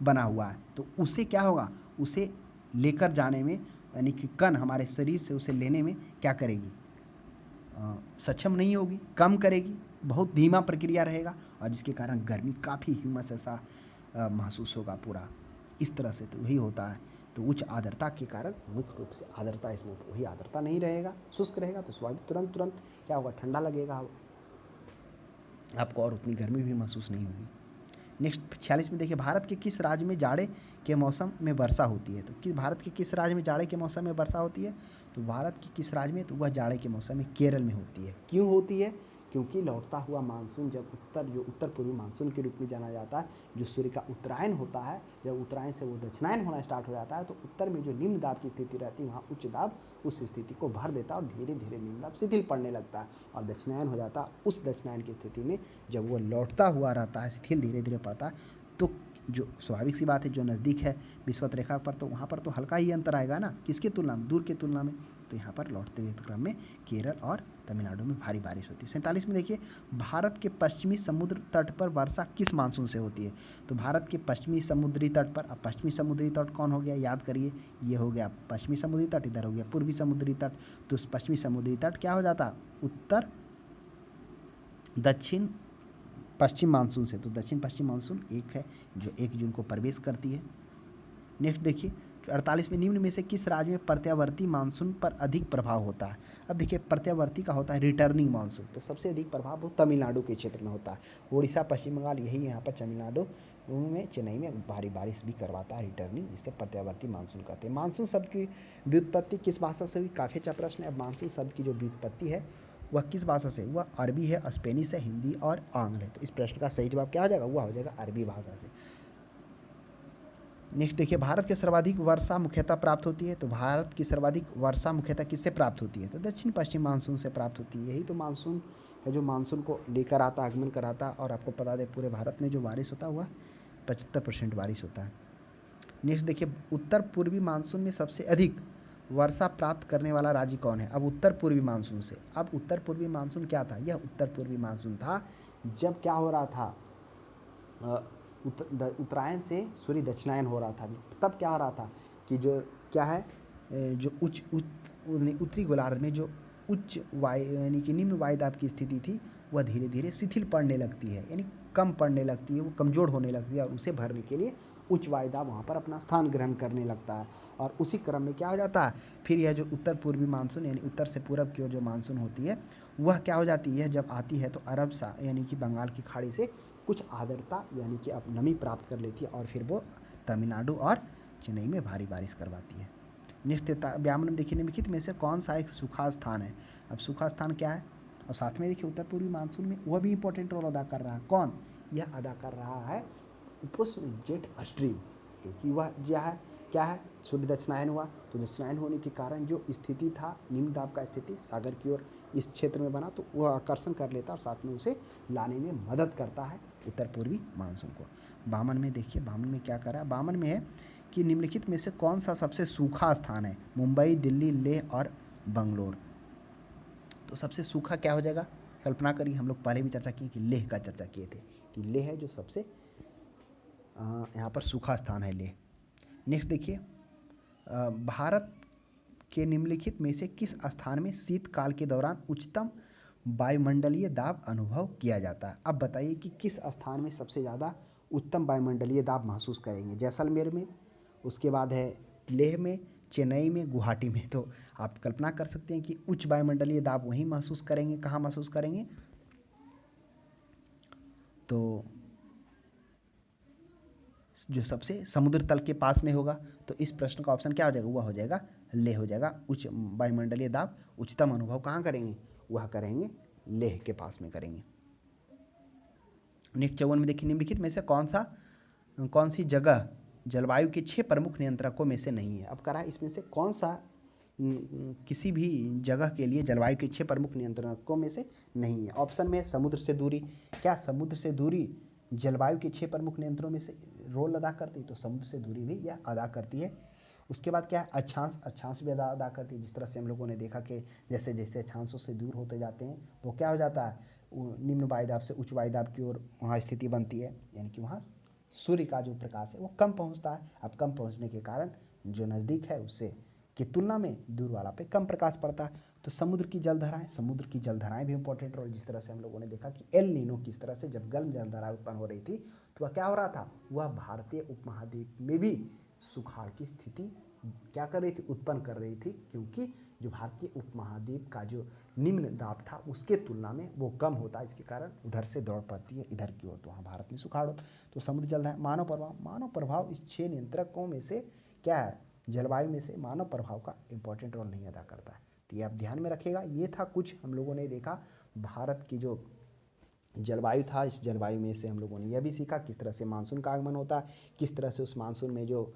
बना हुआ है। तो उसे क्या होगा, उसे लेकर जाने में यानी कि कण हमारे शरीर से उसे लेने में क्या करेगी, सक्षम नहीं होगी, कम करेगी, बहुत धीमा प्रक्रिया रहेगा और जिसके कारण गर्मी काफ़ी ह्यूमस ऐसा महसूस होगा पूरा इस तरह से। तो वही होता है। तो उच्च आर्द्रता के कारण मुख्य रूप से आर्द्रता, इसमें वही आर्द्रता नहीं रहेगा, शुष्क रहेगा तो स्वाभाविक तुरंत क्या होगा, ठंडा लगेगा आपको और उतनी गर्मी भी महसूस नहीं होगी। नेक्स्ट 46 में देखिए, भारत के किस राज्य में जाड़े के मौसम में वर्षा होती है। तो भारत के किस राज्य में जाड़े के मौसम में वर्षा होती है, तो भारत के किस राज्य में, तो वह जाड़े के मौसम में केरल में होती है। क्यों होती है, क्योंकि लौटता हुआ मानसून जब उत्तर पूर्वी मानसून के रूप में जाना जाता है, जो सूर्य का उत्तरायण होता है, जब उत्तरायण से वो दक्षिणायन होना स्टार्ट हो जाता है तो उत्तर में जो निम्न दाब की स्थिति रहती है वहाँ उच्च दाब उस स्थिति को भर देता है और धीरे धीरे निम्न दाब शिथिल पड़ने लगता है और दक्षिणायन हो जाता है। उस दक्षिणायन की स्थिति में जब वो लौटता हुआ रहता है, शिथिल धीरे धीरे पड़ता है, तो जो स्वाभाविक सी बात है जो नज़दीक है विषुवत रेखा पर तो वहाँ पर तो हल्का ही अंतर आएगा ना, किसकी तुलना में, दूर की तुलना में। तो यहाँ पर लौटते हुए क्रम में केरल और तमिलनाडु में भारी बारिश होती है। 47 में देखिए, भारत के पश्चिमी समुद्र तट पर वर्षा किस मानसून से होती है। तो भारत के पश्चिमी समुद्री तट पर, अब पश्चिमी समुद्री तट कौन हो गया, याद करिए, ये हो गया पश्चिमी समुद्री तट, इधर हो गया पूर्वी समुद्री तट। तो पश्चिमी समुद्री तट क्या हो जाता, उत्तर दक्षिण पश्चिम मानसून से। तो दक्षिण पश्चिम मानसून एक है जो 1 जून को प्रवेश करती है। नेक्स्ट देखिए 48 में निम्न में से किस राज्य में प्रत्यावर्ती मानसून पर अधिक प्रभाव होता है। अब देखिए प्रत्यावर्ती का होता है रिटर्निंग मानसून, तो सबसे अधिक प्रभाव वो तमिलनाडु के क्षेत्र में होता है। उड़ीसा पश्चिम बंगाल यही यहाँ पर तमिलनाडु में चेन्नई में भारी बारिश भी करवाता है रिटर्निंग, जिससे प्रत्यावर्ती मानसून कहते हैं। मानसून शब्द की व्युत्पत्ति किस भाषा से हुई, काफ़ी अच्छा प्रश्न है। अब मानसून शब्द की जो व्युत्पत्ति है वह किस भाषा से, वह अरबी है, स्पेनिश है, हिंदी और आंग्ल है। तो इस प्रश्न का सही जवाब क्या हो जाएगा, वह हो जाएगा अरबी भाषा से। नेक्स्ट देखिए भारत के सर्वाधिक वर्षा मुख्यतः प्राप्त होती है, तो भारत की सर्वाधिक वर्षा मुख्यतः किससे प्राप्त होती है, तो दक्षिण पश्चिम मानसून से प्राप्त होती है। यही तो मानसून है जो मानसून को लेकर आता, आगमन कराता। और आपको बता दें पूरे भारत में जो बारिश होता है वह 75% बारिश होता है। नेक्स्ट देखिए उत्तर पूर्वी मानसून में सबसे अधिक वर्षा प्राप्त करने वाला राज्य कौन है। अब उत्तर पूर्वी मानसून से, अब उत्तर पूर्वी मानसून क्या था, यह उत्तर पूर्वी मानसून था जब क्या हो रहा था, उत्तरायण से सूर्य दक्षिणायन हो रहा था। तब क्या हो रहा था कि जो क्या है जो उत्तरी गोलार्ध में जो उच्च वायु यानी कि निम्न वायुदाब की स्थिति थी वह धीरे धीरे शिथिल पड़ने लगती है, यानी कम पड़ने लगती है, वो कमज़ोर होने लगती है और उसे भरने के लिए उच्च वायुदाब वहाँ पर अपना स्थान ग्रहण करने लगता है। और उसी क्रम में क्या हो जाता है, फिर यह जो उत्तर पूर्वी मानसून यानी उत्तर से पूरब की ओर जो मानसून होती है वह क्या हो जाती है, जब आती है तो अरब सा यानी कि बंगाल की खाड़ी से कुछ आर्द्रता यानी कि अब नमी प्राप्त कर लेती है और फिर वो तमिलनाडु और चेन्नई में भारी बारिश करवाती है। नेक्स्ट व्यामन में देखिए निम्नलिखित में से कौन सा एक सूखा स्थान है। अब सूखा स्थान क्या है, और साथ में देखिए उत्तर पूर्वी मानसून में वह भी इंपॉर्टेंट रोल अदा कर रहा है। कौन, यह अदा कर रहा है उपोष्ण जेट स्ट्रीम, क्योंकि वह क्या है सूर्य दक्षिणायन हुआ, तो दक्षिणायन होने के कारण जो स्थिति था निम्न दाब का स्थिति सागर की ओर इस क्षेत्र में बना, तो वह आकर्षण कर लेता और साथ में उसे लाने में मदद करता है उत्तर पूर्वी मानसून को। बामन में देखिए, बामन में क्या कर रहा है, बामन में है कि निम्नलिखित में से कौन सा सबसे सूखा स्थान है, मुंबई, दिल्ली, लेह और बंगलोर। तो सबसे सूखा क्या हो जाएगा, कल्पना करिए, हम लोग पहले भी चर्चा किए कि लेह का चर्चा किए थे कि लेह है जो सबसे यहाँ पर सूखा स्थान है लेह। नेक्स्ट देखिए भारत के निम्नलिखित में से किस स्थान में शीतकाल के दौरान उच्चतम वायुमंडलीय दाब अनुभव किया जाता है। अब बताइए कि किस स्थान में सबसे ज़्यादा उच्चतम वायुमंडलीय दाब महसूस करेंगे, जैसलमेर में, उसके बाद है लेह में, चेन्नई में, गुवाहाटी में। तो आप कल्पना कर सकते हैं कि उच्च वायुमंडलीय दाब वहीं महसूस करेंगे, कहाँ महसूस करेंगे, तो जो सबसे समुद्र तल के पास में होगा। तो इस प्रश्न का ऑप्शन क्या हो जाएगा, वह हो जाएगा लेह हो जाएगा। उच्च वायुमंडलीय दाब उच्चतम अनुभव कहाँ करेंगे, वह करेंगे लेह के पास में करेंगे। नेक्स्ट 54 में देखिए निम्नलिखित में से कौन सी जगह जलवायु के 6 प्रमुख नियंत्रकों में से नहीं है। अब कह रहा है इसमें से कौन सा किसी भी जगह के लिए जलवायु के 6 प्रमुख नियंत्रकों में से नहीं है। ऑप्शन में समुद्र से दूरी, क्या समुद्र से दूरी जलवायु के 6 प्रमुख नियंत्रणों में से रोल अदा करती है, तो समुद्र से दूरी भी यह अदा करती है। उसके बाद क्या है अक्षांश भी अदा करती है। जिस तरह से हम लोगों ने देखा कि जैसे जैसे अक्षांशों से दूर होते जाते हैं वो क्या हो जाता है, निम्न वायुदाब से उच्च वायुदाब की ओर वहाँ स्थिति बनती है, यानी कि वहाँ सूर्य का जो प्रकाश है वो कम पहुँचता है। अब कम पहुँचने के कारण जो नज़दीक है उससे की तुलना में दूर वाला पे कम प्रकाश पड़ता है। तो समुद्र की जलधाराएं भी इंपॉर्टेंट रोल, जिस तरह से हम लोगों ने देखा कि एल नीनो किस तरह से जब गर्म जलधारा उत्पन्न हो रही थी तो वह क्या हो रहा था, वह भारतीय उपमहाद्वीप में भी सुखाड़ की स्थिति क्या कर रही थी, उत्पन्न कर रही थी, क्योंकि जो भारतीय उपमहाद्वीप का जो निम्न दाब था उसके तुलना में वो कम होता है, इसके कारण उधर से दौड़ पड़ती है इधर की ओर, तो वहाँ भारत में सुखाड़ होता। तो समुद्र जल है। मानव प्रभाव इस 6 नियंत्रकों में से क्या है, जलवायु में से मानव प्रभाव का इंपॉर्टेंट रोल नहीं अदा करता है। तो ये आप ध्यान में रखिएगा। ये था कुछ हम लोगों ने देखा भारत की जो जलवायु था, इस जलवायु में से हम लोगों ने यह भी सीखा किस तरह से मानसून का आगमन होता है, किस तरह से उस मानसून में जो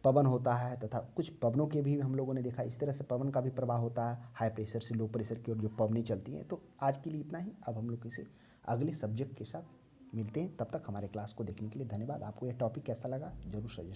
पवन होता है, तथा कुछ पवनों के भी हम लोगों ने देखा इस तरह से पवन का भी प्रभाव होता है, हाई प्रेशर से लो प्रेशर की ओर जो पवनें चलती हैं। तो आज के लिए इतना ही। अब हम लोग इसे अगले सब्जेक्ट के साथ मिलते हैं, तब तक हमारे क्लास को देखने के लिए धन्यवाद। आपको यह टॉपिक कैसा लगा जरूर सजेस्ट